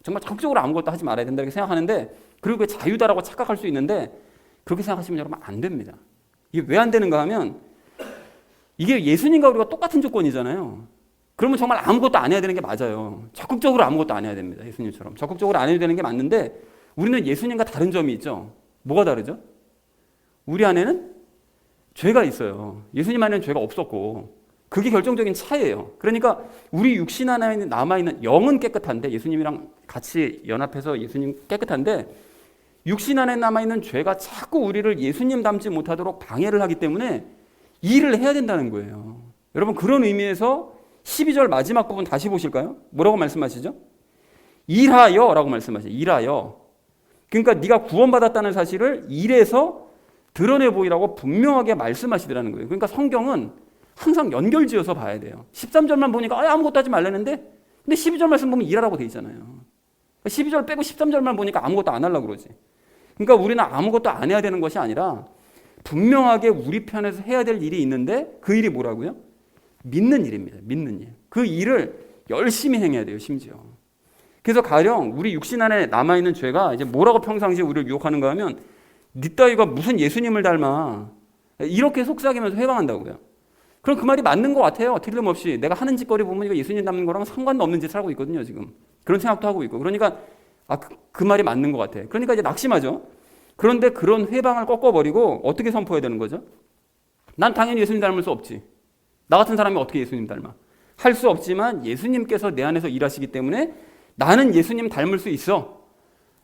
Speaker 1: 정말 적극적으로 아무것도 하지 말아야 된다 이렇게 생각하는데 그리고 그게 자유다라고 착각할 수 있는데 그렇게 생각하시면 여러분 안 됩니다. 이게 왜 안 되는가 하면 이게 예수님과 우리가 똑같은 조건이잖아요. 그러면 정말 아무것도 안 해야 되는 게 맞아요. 적극적으로 아무것도 안 해야 됩니다. 예수님처럼. 적극적으로 안 해도 되는 게 맞는데 우리는 예수님과 다른 점이 있죠. 뭐가 다르죠? 우리 안에는 죄가 있어요. 예수님 안에는 죄가 없었고 그게 결정적인 차이예요. 그러니까 우리 육신 안에 남아있는 영은 깨끗한데 예수님이랑 같이 연합해서 예수님 깨끗한데 육신 안에 남아있는 죄가 자꾸 우리를 예수님 닮지 못하도록 방해를 하기 때문에 일을 해야 된다는 거예요. 여러분, 그런 의미에서 12절 마지막 부분 다시 보실까요? 뭐라고 말씀하시죠? 일하여 라고 말씀하세요. 일하여. 그러니까 네가 구원받았다는 사실을 일에서 드러내 보이라고 분명하게 말씀하시더라는 거예요. 그러니까 성경은 항상 연결지어서 봐야 돼요. 13절만 보니까 아무것도 하지 말라는데, 근데 12절 말씀 보면 일하라고 돼 있잖아요. 12절 빼고 13절만 보니까 아무것도 안 하려고 그러지. 그러니까 우리는 아무것도 안 해야 되는 것이 아니라 분명하게 우리 편에서 해야 될 일이 있는데, 그 일이 뭐라고요? 믿는 일입니다. 믿는 일. 그 일을 열심히 행해야 돼요, 심지어. 그래서 가령 우리 육신 안에 남아있는 죄가 이제 뭐라고 평상시에 우리를 유혹하는가 하면, 니 따위가 무슨 예수님을 닮아, 이렇게 속삭이면서 회방한다고요. 그럼 그 말이 맞는 것 같아요. 틀림없이 내가 하는 짓거리 보면 이거 예수님 닮는 거랑 상관도 없는 짓을 하고 있거든요, 지금. 그런 생각도 하고 있고. 그러니까 그 말이 맞는 것 같아. 그러니까 이제 낙심하죠. 그런데 그런 회방을 꺾어버리고 어떻게 선포해야 되는 거죠? 난 당연히 예수님 닮을 수 없지. 나 같은 사람이 어떻게 예수님 닮아? 할 수 없지만 예수님께서 내 안에서 일하시기 때문에 나는 예수님 닮을 수 있어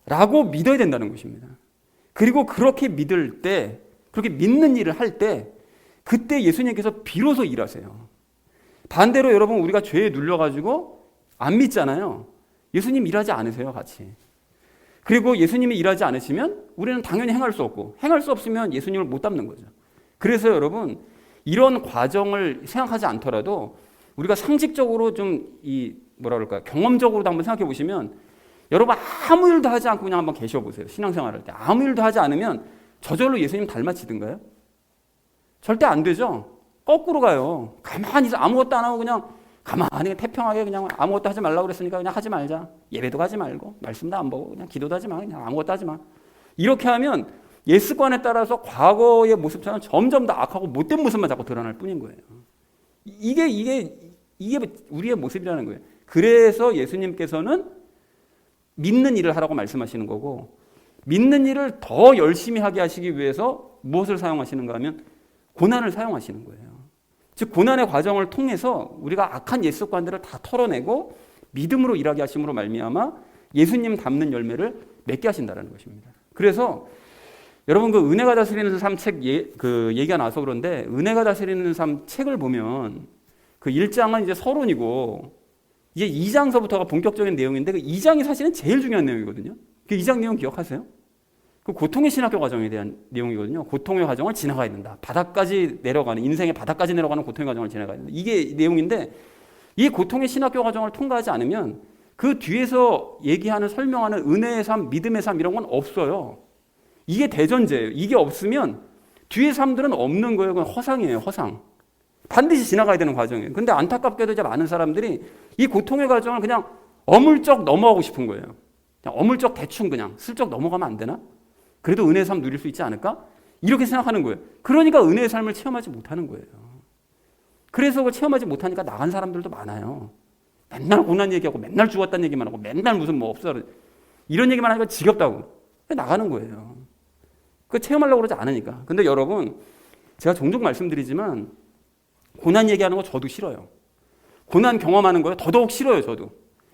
Speaker 1: 라고 믿어야 된다는 것입니다. 그리고 그렇게 믿을 때, 그렇게 믿는 일을 할 때, 그때 예수님께서 비로소 일하세요. 반대로 여러분, 우리가 죄에 눌려가지고 안 믿잖아요. 예수님 일하지 않으세요, 같이. 그리고 예수님이 일하지 않으시면 우리는 당연히 행할 수 없고, 행할 수 없으면 예수님을 못 닮는 거죠. 그래서 여러분, 이런 과정을 생각하지 않더라도 우리가 상식적으로 좀 뭐라 그럴까요? 경험적으로도 한번 생각해 보시면, 여러분 아무 일도 하지 않고 그냥 한번 계셔 보세요. 신앙생활할 때 아무 일도 하지 않으면 저절로 예수님 닮아지든가요? 절대 안 되죠. 거꾸로 가요. 가만히 아무것도 안 하고 그냥 가만히 태평하게 그냥 아무것도 하지 말라고 그랬으니까 그냥 하지 말자. 예배도 가지 말고 말씀도 안 보고 그냥 기도도 하지 마. 그냥 아무것도 하지 마. 이렇게 하면 옛 습관에 따라서 과거의 모습처럼 점점 더 악하고 못된 모습만 자꾸 드러날 뿐인 거예요. 이게 우리의 모습이라는 거예요. 그래서 예수님께서는 믿는 일을 하라고 말씀하시는 거고, 믿는 일을 더 열심히 하게 하시기 위해서 무엇을 사용하시는가 하면 고난을 사용하시는 거예요. 즉 고난의 과정을 통해서 우리가 악한 옛 습관들을 다 털어내고 믿음으로 일하게 하심으로 말미암아 예수님 닮는 열매를 맺게 하신다는 것입니다. 그래서 여러분, 그 은혜가 다스리는 삶 책 얘기가 나서 그런데, 은혜가 다스리는 삶 책을 보면 그 1장은 이제 서론이고, 이제 2장서부터가 본격적인 내용인데, 그 2장이 사실은 제일 중요한 내용이거든요. 그 2장 내용 기억하세요? 그 고통의 신학교 과정에 대한 내용이거든요. 고통의 과정을 지나가야 된다. 바닥까지 내려가는, 인생의 바닥까지 내려가는 고통의 과정을 지나가야 된다. 이게 내용인데, 이 고통의 신학교 과정을 통과하지 않으면 그 뒤에서 얘기하는, 설명하는 은혜의 삶, 믿음의 삶 이런 건 없어요. 이게 대전제예요. 이게 없으면 뒤의 삶들은 없는 거예요. 그건 허상이에요, 허상. 반드시 지나가야 되는 과정이에요. 근데 안타깝게도 이제 많은 사람들이 이 고통의 과정을 그냥 어물쩍 넘어가고 싶은 거예요. 그냥 어물쩍 대충 그냥 슬쩍 넘어가면 안 되나? 그래도 은혜의 삶 누릴 수 있지 않을까? 이렇게 생각하는 거예요. 그러니까 은혜의 삶을 체험하지 못하는 거예요. 그래서 그걸 체험하지 못하니까 나간 사람들도 많아요. 맨날 고난 얘기하고 맨날 죽었다는 얘기만 하고 맨날 무슨 뭐 없어 이런 얘기만 하니까 지겹다고 나가는 거예요. 그 체험하려고 그러지 않으니까. 근데 여러분, 제가 종종 말씀드리지만 고난 얘기하는 거 저도 싫어요. 고난 경험하는 거요 더더욱 싫어요. 저도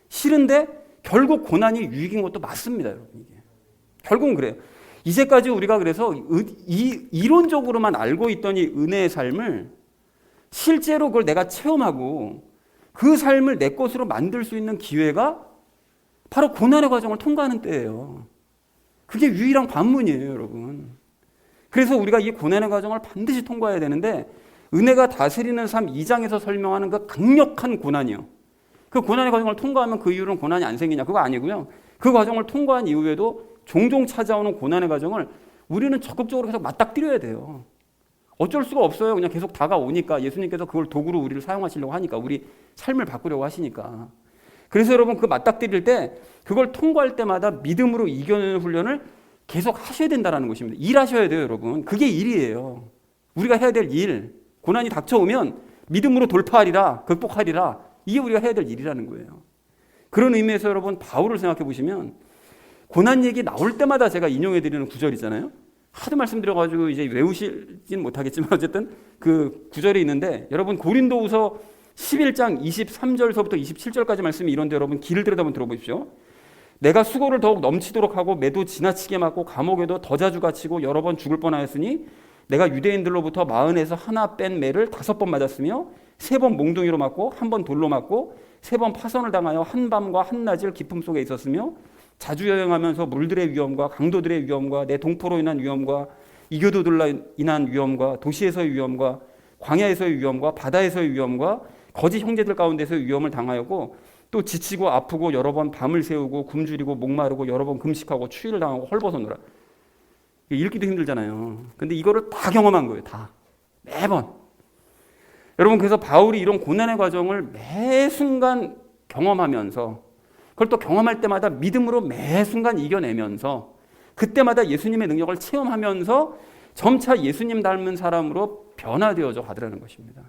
Speaker 1: 싫은데 결국 고난이 유익인 것도 맞습니다, 여러분. 이게 결국은 그래요. 이제까지 우리가 그래서 이론적으로만 알고 있던 이 은혜의 삶을 실제로 그걸 내가 체험하고 그 삶을 내 것으로 만들 수 있는 기회가 바로 고난의 과정을 통과하는 때예요. 그게 유일한 관문이에요, 여러분. 그래서 우리가 이 고난의 과정을 반드시 통과해야 되는데, 은혜가 다스리는 삶 2장에서 설명하는 그 강력한 고난이요. 그 고난의 과정을 통과하면 그 이후로는 고난이 안 생기냐? 그거 아니고요. 그 과정을 통과한 이후에도 종종 찾아오는 고난의 과정을 우리는 적극적으로 계속 맞닥뜨려야 돼요. 어쩔 수가 없어요. 그냥 계속 다가오니까, 예수님께서 그걸 도구로 우리를 사용하시려고 하니까, 우리 삶을 바꾸려고 하시니까. 그래서 여러분, 그 맞닥뜨릴 때 그걸 통과할 때마다 믿음으로 이겨내는 훈련을 계속 하셔야 된다는 것입니다. 일하셔야 돼요, 여러분. 그게 일이에요. 우리가 해야 될 일. 고난이 닥쳐오면 믿음으로 돌파하리라, 극복하리라. 이게 우리가 해야 될 일이라는 거예요. 그런 의미에서 여러분, 바울을 생각해 보시면 고난 얘기 나올 때마다 제가 인용해 드리는 구절 있잖아요. 하도 말씀드려가지고 이제 외우시진 못하겠지만 어쨌든 그 구절이 있는데, 여러분 고린도후서 11장 23절서부터 27절까지 말씀이 이런데, 여러분 귀를 들여다 한번 들어보십시오. 내가 수고를 더욱 넘치도록 하고 매도 지나치게 맞고 감옥에도 더 자주 갇히고 여러 번 죽을 뻔하였으니 내가 유대인들로부터 40에서 하나 뺀 매를 5번 맞았으며 3번 몽둥이로 맞고 1번 돌로 맞고 3번 파선을 당하여 한밤과 한낮을 기품 속에 있었으며 자주 여행하면서 물들의 위험과 강도들의 위험과 내 동포로 인한 위험과 이교도들로 인한 위험과 도시에서의 위험과 광야에서의 위험과 바다에서의 위험과 거짓 형제들 가운데서의 위험을 당하였고 또 지치고 아프고 여러 번 밤을 새우고 굶주리고 목마르고 여러 번 금식하고 추위를 당하고 헐벗었노라. 읽기도 힘들잖아요. 근데 이거를 다 경험한 거예요. 다. 매번. 여러분, 그래서 바울이 이런 고난의 과정을 매 순간 경험하면서 그걸 또 경험할 때마다 믿음으로 매 순간 이겨내면서 그때마다 예수님의 능력을 체험하면서 점차 예수님 닮은 사람으로 변화되어져 가더라는 것입니다.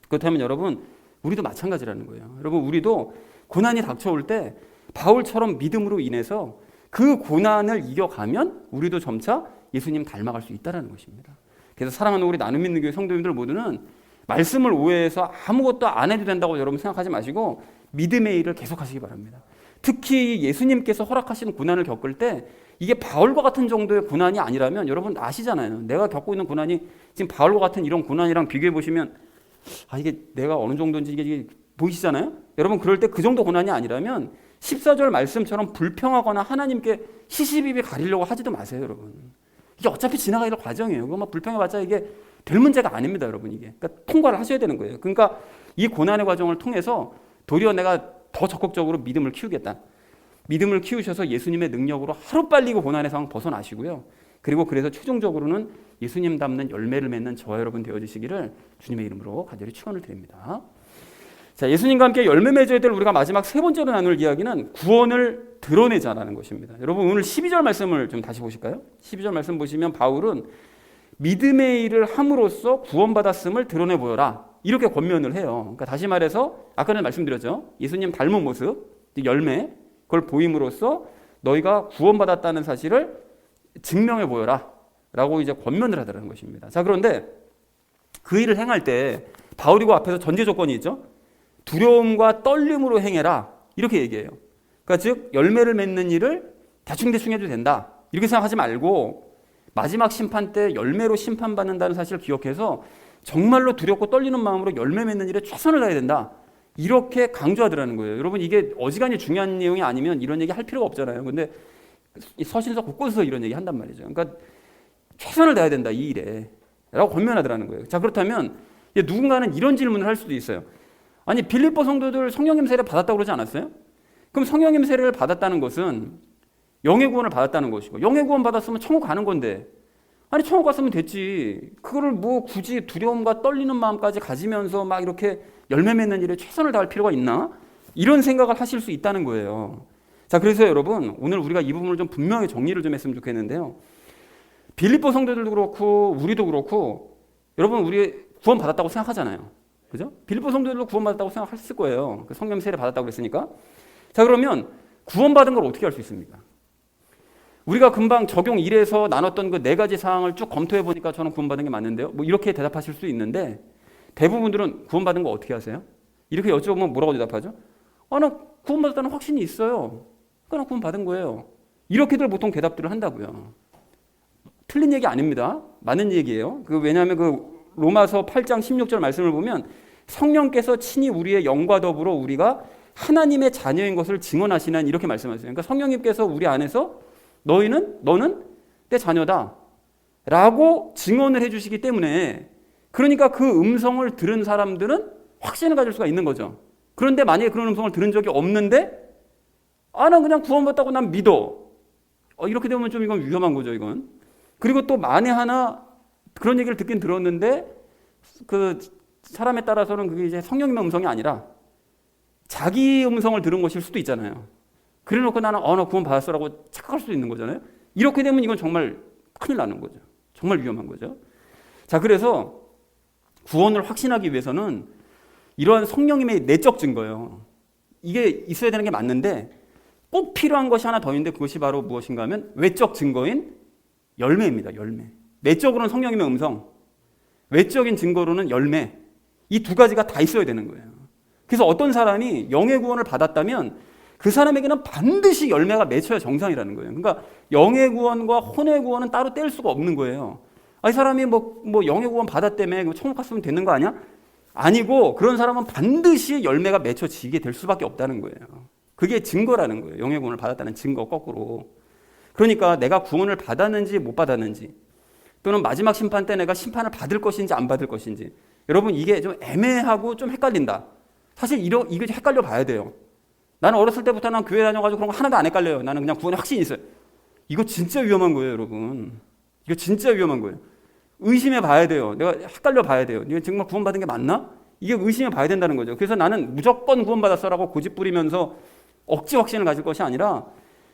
Speaker 1: 그렇다면 여러분, 우리도 마찬가지라는 거예요. 여러분, 우리도 고난이 닥쳐올 때 바울처럼 믿음으로 인해서 그 고난을 이겨가면 우리도 점차 예수님 닮아갈 수 있다는 것입니다. 그래서 사랑하는 우리 나눔 믿는 교회 성도님들 모두는 말씀을 오해해서 아무것도 안 해도 된다고 여러분 생각하지 마시고 믿음의 일을 계속하시기 바랍니다. 특히 예수님께서 허락하시는 고난을 겪을 때 이게 바울과 같은 정도의 고난이 아니라면 여러분 아시잖아요. 내가 겪고 있는 고난이 지금 바울과 같은 이런 고난이랑 비교해 보시면 이게 내가 어느 정도인지 이게 보이시잖아요. 여러분, 그럴 때 그 정도 고난이 아니라면 14절 말씀처럼 불평하거나 하나님께 시시비비 가리려고 하지도 마세요. 여러분, 이게 어차피 지나갈 과정이에요. 그거 막 불평해봤자 이게 될 문제가 아닙니다. 여러분, 이게 그러니까 통과를 하셔야 되는 거예요. 그러니까 이 고난의 과정을 통해서 도리어 내가 더 적극적으로 믿음을 키우겠다. 믿음을 키우셔서 예수님의 능력으로 하루빨리 그 고난의 상황 벗어나시고요. 그리고 그래서 최종적으로는 예수님 닮는 열매를 맺는 저와 여러분 되어주시기를 주님의 이름으로 간절히 축원을 드립니다. 자, 예수님과 함께 열매 맺어야 될 우리가 마지막 3번째로 나눌 이야기는 구원을 드러내자라는 것입니다. 여러분, 오늘 12절 말씀을 좀 다시 보실까요? 12절 말씀 보시면 바울은 믿음의 일을 함으로써 구원받았음을 드러내 보여라, 이렇게 권면을 해요. 그러니까 다시 말해서 아까는 말씀드렸죠. 예수님 닮은 모습, 열매, 그걸 보임으로써 너희가 구원받았다는 사실을 증명해 보여라 라고 이제 권면을 하더라는 것입니다. 자, 그런데 그 일을 행할 때 바울이고 앞에서 전제 조건이 있죠. 두려움과 떨림으로 행해라, 이렇게 얘기해요. 그러니까 즉 열매를 맺는 일을 대충대충 해도 된다, 이렇게 생각하지 말고 마지막 심판 때 열매로 심판받는다는 사실을 기억해서 정말로 두렵고 떨리는 마음으로 열매 맺는 일에 최선을 다해야 된다, 이렇게 강조하더라는 거예요. 여러분, 이게 어지간히 중요한 내용이 아니면 이런 얘기 할 필요가 없잖아요. 근데 서신서 곳곳에서 이런 얘기 한단 말이죠. 그러니까 최선을 다해야 된다, 이 일에 라고 권면하더라는 거예요. 자, 그렇다면 누군가는 이런 질문을 할 수도 있어요. 아니, 빌립보 성도들 성령님 세례 받았다고 그러지 않았어요? 그럼 성령님 세례를 받았다는 것은 영의 구원을 받았다는 것이고, 영의 구원 받았으면 천국 가는 건데, 아니 천국 갔으면 됐지, 그거를 뭐 굳이 두려움과 떨리는 마음까지 가지면서 막 이렇게 열매 맺는 일에 최선을 다할 필요가 있나? 이런 생각을 하실 수 있다는 거예요. 자, 그래서 여러분, 오늘 우리가 이 부분을 좀 분명히 정리를 좀 했으면 좋겠는데요. 빌립보 성도들도 그렇고 우리도 그렇고 여러분, 우리 구원 받았다고 생각하잖아요. 그죠? 빌립보 성도들도 구원 받았다고 생각했을 거예요. 그 성령 세례 받았다고 그랬으니까. 자, 그러면 구원 받은 걸 어떻게 할 수 있습니까? 우리가 금방 적용 1에서 나눴던 그 4가지 사항을 쭉 검토해 보니까 저는 구원 받은 게 맞는데요. 뭐 이렇게 대답하실 수 있는데, 대부분들은 구원 받은 거 어떻게 하세요? 이렇게 여쭤보면 뭐라고 대답하죠? 나 구원 받았다는 확신이 있어요. 그러니까 나 구원 받은 거예요. 이렇게들 보통 대답들을 한다고요. 틀린 얘기 아닙니다. 맞는 얘기예요. 왜냐하면 그 로마서 8장 16절 말씀을 보면 성령께서 친히 우리의 영과 더불어 우리가 하나님의 자녀인 것을 증언하시는, 이렇게 말씀하세요. 그러니까 성령님께서 우리 안에서 너는 내 자녀다 라고 증언을 해주시기 때문에, 그러니까 그 음성을 들은 사람들은 확신을 가질 수가 있는 거죠. 그런데 만약에 그런 음성을 들은 적이 없는데 난 그냥 구원받았다고 난 믿어, 이렇게 되면 좀 이건 위험한 거죠, 이건. 그리고 또 만에 하나 그런 얘기를 듣긴 들었는데 그 사람에 따라서는 그게 이제 성령님의 음성이 아니라 자기 음성을 들은 것일 수도 있잖아요. 그래 놓고 나는 나 구원 받았어라고 착각할 수도 있는 거잖아요. 이렇게 되면 이건 정말 큰일 나는 거죠. 정말 위험한 거죠. 자, 그래서 구원을 확신하기 위해서는 이러한 성령님의 내적 증거예요. 이게 있어야 되는 게 맞는데 꼭 필요한 것이 하나 더 있는데, 그것이 바로 무엇인가 하면 외적 증거인 열매입니다. 열매. 내적으로는 성령님의 음성, 외적인 증거로는 열매. 이 2가지가 다 있어야 되는 거예요. 그래서 어떤 사람이 영의 구원을 받았다면 그 사람에게는 반드시 열매가 맺혀야 정상이라는 거예요. 그러니까 영의 구원과 혼의 구원은 따로 뗄 수가 없는 거예요. 이 사람이 뭐 영의 구원 받았다며 천국 갔으면 되는 거 아니야? 아니고 그런 사람은 반드시 열매가 맺혀지게 될 수밖에 없다는 거예요. 그게 증거라는 거예요. 영의 구원을 받았다는 증거 거꾸로. 그러니까 내가 구원을 받았는지 못 받았는지 또는 마지막 심판 때 내가 심판을 받을 것인지 안 받을 것인지 여러분 이게 좀 애매하고 좀 헷갈린다. 사실 이거 헷갈려 봐야 돼요. 나는 어렸을 때부터 난 교회 다녀가지고 그런 거 하나도 안 헷갈려요. 나는 그냥 구원에 확신이 있어요. 이거 진짜 위험한 거예요, 여러분. 이거 진짜 위험한 거예요. 의심해 봐야 돼요. 내가 헷갈려 봐야 돼요. 이거 정말 구원받은 게 맞나? 이게 의심해 봐야 된다는 거죠. 그래서 나는 무조건 구원받았어라고 고집 부리면서 억지 확신을 가질 것이 아니라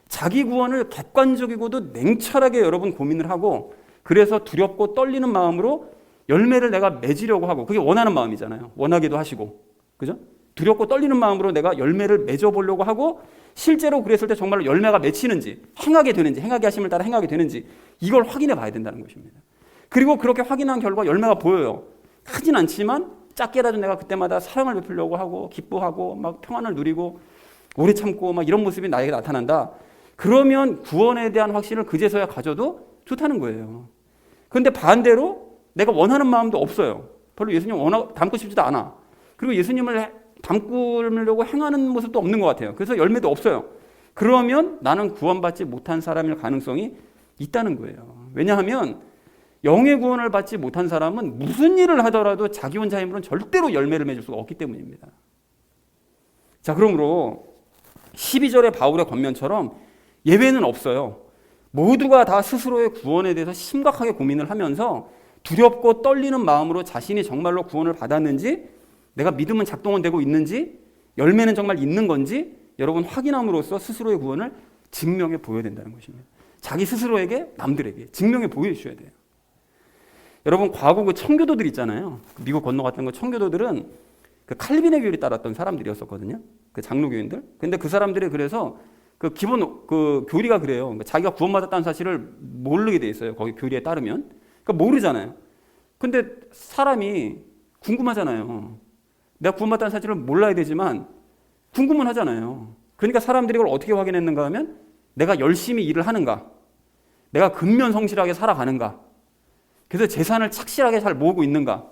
Speaker 1: 자기 구원을 객관적이고도 냉철하게 여러분 고민을 하고 그래서 두렵고 떨리는 마음으로 열매를 내가 맺으려고 하고 그게 원하는 마음이잖아요. 원하기도 하시고. 그죠? 두렵고 떨리는 마음으로 내가 열매를 맺어보려고 하고 실제로 그랬을 때 정말로 열매가 맺히는지 행하게 되는지 행하게 하심을 따라 행하게 되는지 이걸 확인해 봐야 된다는 것입니다. 그리고 그렇게 확인한 결과 열매가 보여요. 크진 않지만 작게라도 내가 그때마다 사랑을 베풀려고 하고 기뻐하고 막 평안을 누리고 오래 참고 막 이런 모습이 나에게 나타난다. 그러면 구원에 대한 확신을 그제서야 가져도 좋다는 거예요. 그런데 반대로 내가 원하는 마음도 없어요. 별로 예수님 닮고 싶지도 않아. 그리고 예수님을 닮으려고 행하는 모습도 없는 것 같아요. 그래서 열매도 없어요. 그러면 나는 구원받지 못한 사람일 가능성이 있다는 거예요. 왜냐하면 영의 구원을 받지 못한 사람은 무슨 일을 하더라도 자기 혼자 힘으로는 절대로 열매를 맺을 수가 없기 때문입니다. 자, 그러므로 12절의 바울의 권면처럼 예외는 없어요. 모두가 다 스스로의 구원에 대해서 심각하게 고민을 하면서 두렵고 떨리는 마음으로 자신이 정말로 구원을 받았는지 내가 믿음은 작동은 되고 있는지 열매는 정말 있는 건지 여러분 확인함으로써 스스로의 구원을 증명해 보여야 된다는 것입니다. 자기 스스로에게 남들에게 증명해 보여주셔야 돼요. 여러분 과거 그 청교도들 있잖아요. 미국 건너갔던 그 청교도들은 그 칼빈의 교리를 따랐던 사람들이었었거든요. 그 장로교인들. 근데 그 사람들이 그래서 그 기본 그 교리가 그래요. 그러니까 자기가 구원받았다는 사실을 모르게 돼 있어요. 거기 교리에 따르면. 그러니까 모르잖아요. 근데 사람이 궁금하잖아요. 내가 구원받았다는 사실을 몰라야 되지만 궁금은 하잖아요. 그러니까 사람들이 이걸 어떻게 확인했는가 하면 내가 열심히 일을 하는가, 내가 근면성실하게 살아가는가, 그래서 재산을 착실하게 잘 모으고 있는가,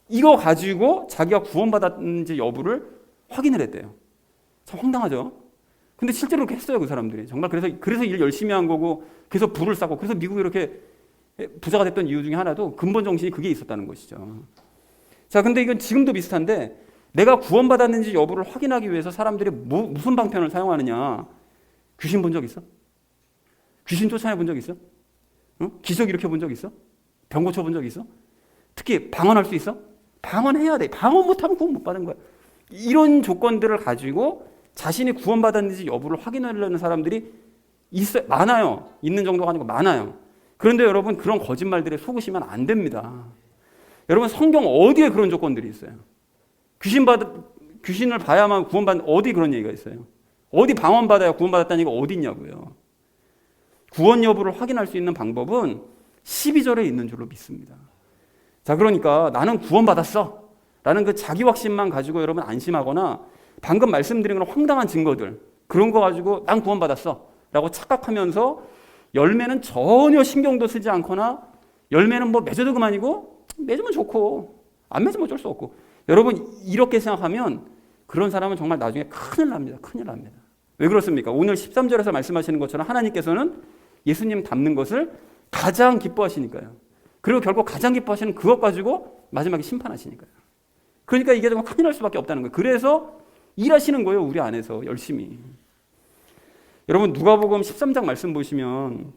Speaker 1: 이거 가지고 자기가 구원받았는지 여부를 확인을 했대요. 참 황당하죠. 근데 실제로 그렇게 했어요, 그 사람들이. 정말 그래서 일 열심히 한 거고, 그래서 부를 쌓고, 그래서 미국이 이렇게 부자가 됐던 이유 중에 하나도 근본 정신이 그게 있었다는 것이죠. 자, 근데 이건 지금도 비슷한데 내가 구원받았는지 여부를 확인하기 위해서 사람들이 무슨 방편을 사용하느냐? 귀신 본 적 있어? 귀신 쫓아내 본 적 있어? 기적 일으켜 본 적 있어? 병 고쳐 본 적 있어? 특히 방언할 수 있어? 방언해야 돼. 방언 못하면 구원 못 받은 거야. 이런 조건들을 가지고 자신이 구원받았는지 여부를 확인하려는 사람들이 많아요. 있는 정도가 아니고 많아요. 그런데 여러분 그런 거짓말들에 속으시면 안 됩니다. 여러분 성경 어디에 그런 조건들이 있어요? 귀신을 봐야만 구원받는 어디 그런 얘기가 있어요? 어디 방언받아야 구원받았다는 얘기가 어디 있냐고요. 구원 여부를 확인할 수 있는 방법은 12절에 있는 줄로 믿습니다. 자, 그러니까 나는 구원받았어 라는 그 자기 확신만 가지고 여러분 안심하거나 방금 말씀드린 그런 황당한 증거들 그런 거 가지고 난 구원받았어 라고 착각하면서 열매는 전혀 신경도 쓰지 않거나 열매는 뭐 맺어도 그만이고 맺으면 좋고 안 맺으면 어쩔 수 없고 여러분 이렇게 생각하면 그런 사람은 정말 나중에 큰일 납니다. 큰일 납니다. 왜 그렇습니까? 오늘 13절에서 말씀하시는 것처럼 하나님께서는 예수님 닮는 것을 가장 기뻐하시니까요. 그리고 결국 가장 기뻐하시는 그것 가지고 마지막에 심판하시니까요. 그러니까 이게 정말 큰일 날 수밖에 없다는 거예요. 그래서 일하시는 거예요. 우리 안에서 열심히. 여러분 누가복음 13장 말씀 보시면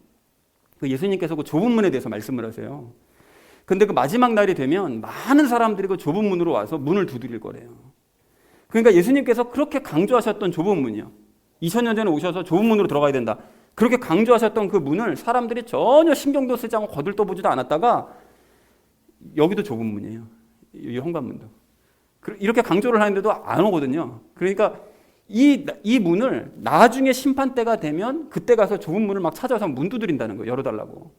Speaker 1: 그 예수님께서 그 좁은 문에 대해서 말씀을 하세요. 근데 그 마지막 날이 되면 많은 사람들이 그 좁은 문으로 와서 문을 두드릴 거래요. 그러니까 예수님께서 그렇게 강조하셨던 좁은 문이요. 2000년 전에 오셔서 좁은 문으로 들어가야 된다. 그렇게 강조하셨던 그 문을 사람들이 전혀 신경도 쓰지 않고 거들떠보지도 않았다가 여기도 좁은 문이에요. 이 현관문도. 이렇게 강조를 하는데도 안 오거든요. 그러니까 이 문을 나중에 심판 때가 되면 그때 가서 좁은 문을 막 찾아서 문 두드린다는 거예요. 열어달라고.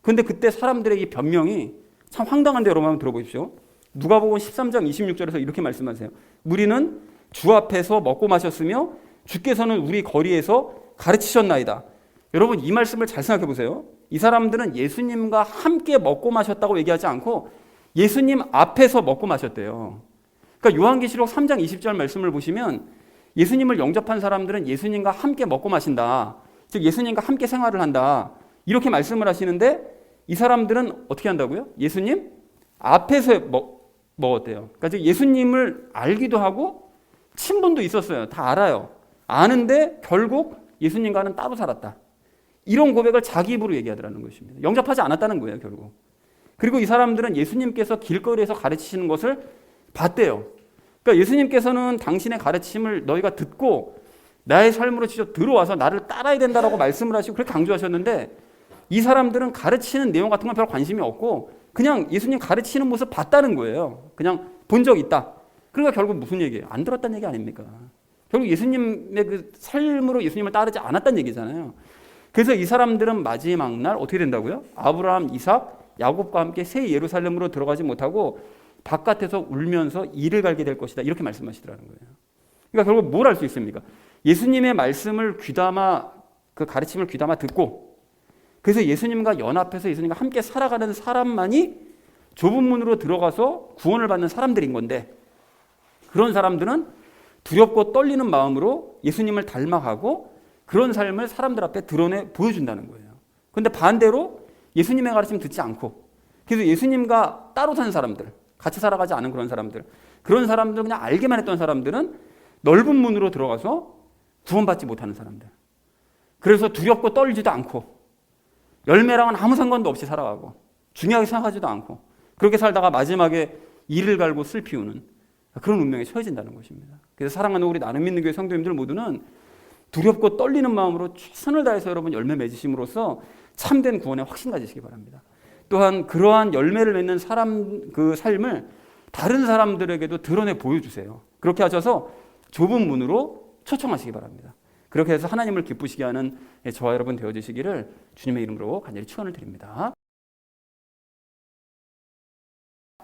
Speaker 1: 그런데 그때 사람들의 이 변명이 참 황당한데 여러분 한번 들어보십시오. 누가복음 13장 26절에서 이렇게 말씀하세요. 우리는 주 앞에서 먹고 마셨으며 주께서는 우리 거리에서 가르치셨나이다. 여러분 이 말씀을 잘 생각해 보세요. 이 사람들은 예수님과 함께 먹고 마셨다고 얘기하지 않고 예수님 앞에서 먹고 마셨대요. 그러니까 요한계시록 3장 20절 말씀을 보시면 예수님을 영접한 사람들은 예수님과 함께 먹고 마신다. 즉 예수님과 함께 생활을 한다. 이렇게 말씀을 하시는데 이 사람들은 어떻게 한다고요? 예수님 앞에서 먹었대요. 그러니까 즉 예수님을 알기도 하고 친분도 있었어요. 다 알아요. 아는데 결국 예수님과는 따로 살았다. 이런 고백을 자기 입으로 얘기하더라는 것입니다. 영접하지 않았다는 거예요, 결국. 그리고 이 사람들은 예수님께서 길거리에서 가르치시는 것을 봤대요. 그러니까 예수님께서는 당신의 가르침을 너희가 듣고 나의 삶으로 직접 들어와서 나를 따라야 된다라고 말씀을 하시고 그렇게 강조하셨는데 이 사람들은 가르치는 내용 같은 건 별 관심이 없고 그냥 예수님 가르치는 모습 봤다는 거예요. 그냥 본 적 있다. 그러니까 결국 무슨 얘기예요? 안 들었다는 얘기 아닙니까? 결국 예수님의 그 삶으로 예수님을 따르지 않았다는 얘기잖아요. 그래서 이 사람들은 마지막 날 어떻게 된다고요? 아브라함, 이삭, 야곱과 함께 새 예루살렘으로 들어가지 못하고 바깥에서 울면서 이를 갈게 될 것이다. 이렇게 말씀하시더라는 거예요. 그러니까 결국 뭘 할 수 있습니까? 예수님의 말씀을 귀담아 그 가르침을 귀담아 듣고 그래서 예수님과 연합해서 예수님과 함께 살아가는 사람만이 좁은 문으로 들어가서 구원을 받는 사람들인 건데 그런 사람들은 두렵고 떨리는 마음으로 예수님을 닮아가고 그런 삶을 사람들 앞에 드러내 보여준다는 거예요. 그런데 반대로 예수님의 가르침 듣지 않고 그래서 예수님과 따로 사는 사람들 같이 살아가지 않은 그런 사람들 그냥 알게만 했던 사람들은 넓은 문으로 들어가서 구원받지 못하는 사람들 그래서 두렵고 떨지도 않고 열매랑은 아무 상관도 없이 살아가고 중요하게 생각하지도 않고 그렇게 살다가 마지막에 이를 갈고 슬피우는 그런 운명에 처해진다는 것입니다. 그래서 사랑하는 우리 나눔 믿는 교회 성도님들 모두는 두렵고 떨리는 마음으로 최선을 다해서 여러분 열매 맺으심으로써 참된 구원의 확신 가지시기 바랍니다. 또한 그러한 열매를 맺는 사람 그 삶을 다른 사람들에게도 드러내 보여주세요. 그렇게 하셔서 좁은 문으로 초청하시기 바랍니다. 그렇게 해서 하나님을 기쁘시게 하는 저와 여러분 되어주시기를 주님의 이름으로 간절히 축원을 드립니다.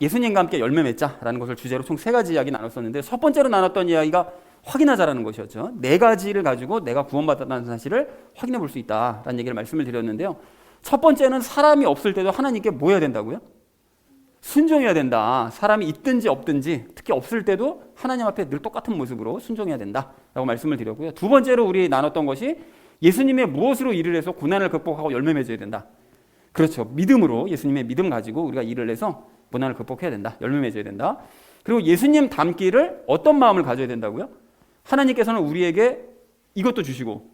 Speaker 1: 예수님과 함께 열매 맺자라는 것을 주제로 총 3가지 이야기 나눴었는데 첫 번째로 나눴던 이야기가 확인하자라는 것이었죠. 4가지를 가지고 내가 구원받았다는 사실을 확인해 볼 수 있다라는 얘기를 말씀을 드렸는데요. 첫 번째는 사람이 없을 때도 하나님께 뭐 해야 된다고요? 순종해야 된다. 사람이 있든지 없든지 특히 없을 때도 하나님 앞에 늘 똑같은 모습으로 순종해야 된다라고 말씀을 드렸고요. 두 번째로 우리 나눴던 것이 예수님의 무엇으로 일을 해서 고난을 극복하고 열매 맺어야 된다. 그렇죠. 믿음으로 예수님의 믿음 가지고 우리가 일을 해서 고난을 극복해야 된다. 열매 맺어야 된다. 그리고 예수님 닮기를 어떤 마음을 가져야 된다고요? 하나님께서는 우리에게 이것도 주시고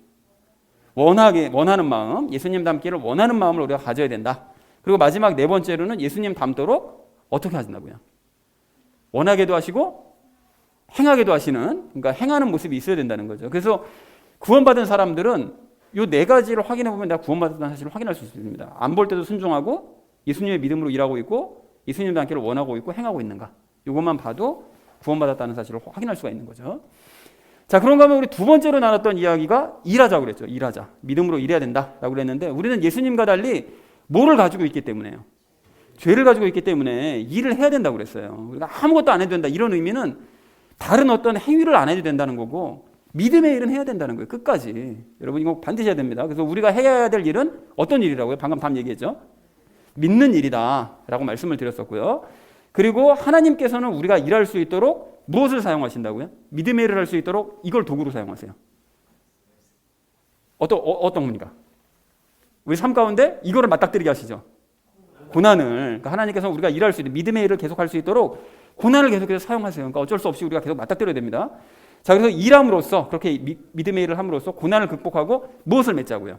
Speaker 1: 원하는 마음, 예수님 닮기를 원하는 마음을 우리가 가져야 된다. 그리고 마지막 4번째로는 예수님 닮도록 어떻게 하신다고요? 원하게도 하시고 행하게도 하시는 그러니까 행하는 모습이 있어야 된다는 거죠. 그래서 구원받은 사람들은 이 4가지를 확인해 보면 내가 구원받았다는 사실을 확인할 수 있습니다. 안 볼 때도 순종하고 예수님의 믿음으로 일하고 있고 예수님 닮기를 원하고 있고 행하고 있는가 이것만 봐도 구원받았다는 사실을 확인할 수가 있는 거죠. 자, 그런가 하면 우리 두 번째로 나눴던 이야기가 일하자고 그랬죠. 일하자. 믿음으로 일해야 된다라고 그랬는데 우리는 예수님과 달리 뭐를 가지고 있기 때문에요? 죄를 가지고 있기 때문에 일을 해야 된다고 그랬어요. 우리가 아무것도 안 해도 된다. 이런 의미는 다른 어떤 행위를 안 해도 된다는 거고 믿음의 일은 해야 된다는 거예요. 끝까지. 여러분 이거 반드시 해야 됩니다. 그래서 우리가 해야 될 일은 어떤 일이라고요? 방금 답 얘기했죠. 믿는 일이다 라고 말씀을 드렸었고요. 그리고 하나님께서는 우리가 일할 수 있도록 무엇을 사용하신다고요? 믿음의 일을 할 수 있도록 이걸 도구로 사용하세요. 어떤 겁니까? 우리 삶 가운데 이거를 맞닥뜨리게 하시죠. 고난을. 그러니까 하나님께서는 우리가 일할 수 있는 믿음의 일을 계속할 수 있도록 고난을 계속해서 사용하세요. 그러니까 어쩔 수 없이 우리가 계속 맞닥뜨려야 됩니다. 자, 그래서 일함으로써 그렇게 믿음의 일을 함으로써 고난을 극복하고 무엇을 맺자고요?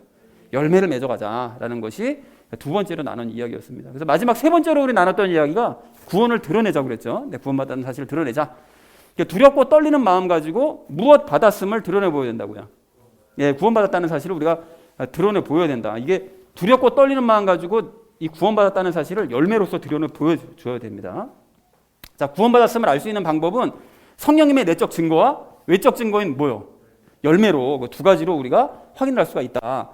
Speaker 1: 열매를 맺어가자라는 것이 두 번째로 나눈 이야기였습니다. 그래서 마지막 3번째로 우리 나눴던 이야기가 구원을 드러내자고 그랬죠. 구원받았다는 사실을 드러내자. 두렵고 떨리는 마음 가지고 무엇 받았음을 드러내 보여야 된다고요. 구원받았다는 사실을 우리가 드러내 보여야 된다. 이게 두렵고 떨리는 마음 가지고 이 구원받았다는 사실을 열매로서 드러내 보여줘야 됩니다. 자, 구원받았음을 알 수 있는 방법은 성령님의 내적 증거와 외적 증거인 뭐요? 열매로 그 2가지로 우리가 확인할 수가 있다.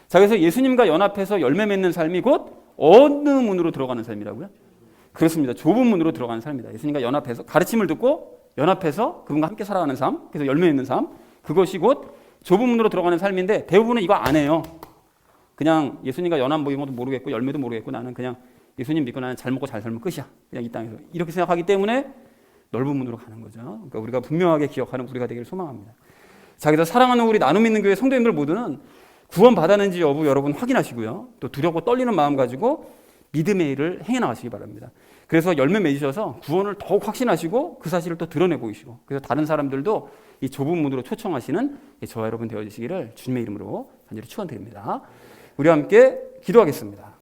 Speaker 1: 자, 그래서 예수님과 연합해서 열매 맺는 삶이 곧 어느 문으로 들어가는 삶이라고요? 그렇습니다. 좁은 문으로 들어가는 삶이다. 예수님과 연합해서 가르침을 듣고 연합해서 그분과 함께 살아가는 삶, 그래서 열매 맺는 삶, 그것이 곧 좁은 문으로 들어가는 삶인데 대부분은 이거 안 해요. 그냥 예수님과 연한 모임도 모르겠고 열매도 모르겠고 나는 그냥 예수님 믿고 나는 잘 먹고 잘 살면 끝이야. 그냥 이 땅에서. 이렇게 생각하기 때문에 넓은 문으로 가는 거죠. 그러니까 우리가 분명하게 기억하는 우리가 되기를 소망합니다. 자, 그래서 사랑하는 우리 나눔 있는 교회 성도님들 모두는 구원 받았는지 여부 여러분 확인하시고요. 또 두렵고 떨리는 마음 가지고 믿음의 일을 행해 나가시기 바랍니다. 그래서 열매 맺으셔서 구원을 더욱 확신하시고 그 사실을 또 드러내 보이시고 그래서 다른 사람들도 이 좁은 문으로 초청하시는 저와 여러분 되어주시기를 주님의 이름으로 간절히 축원드립니다. 우리와 함께 기도하겠습니다.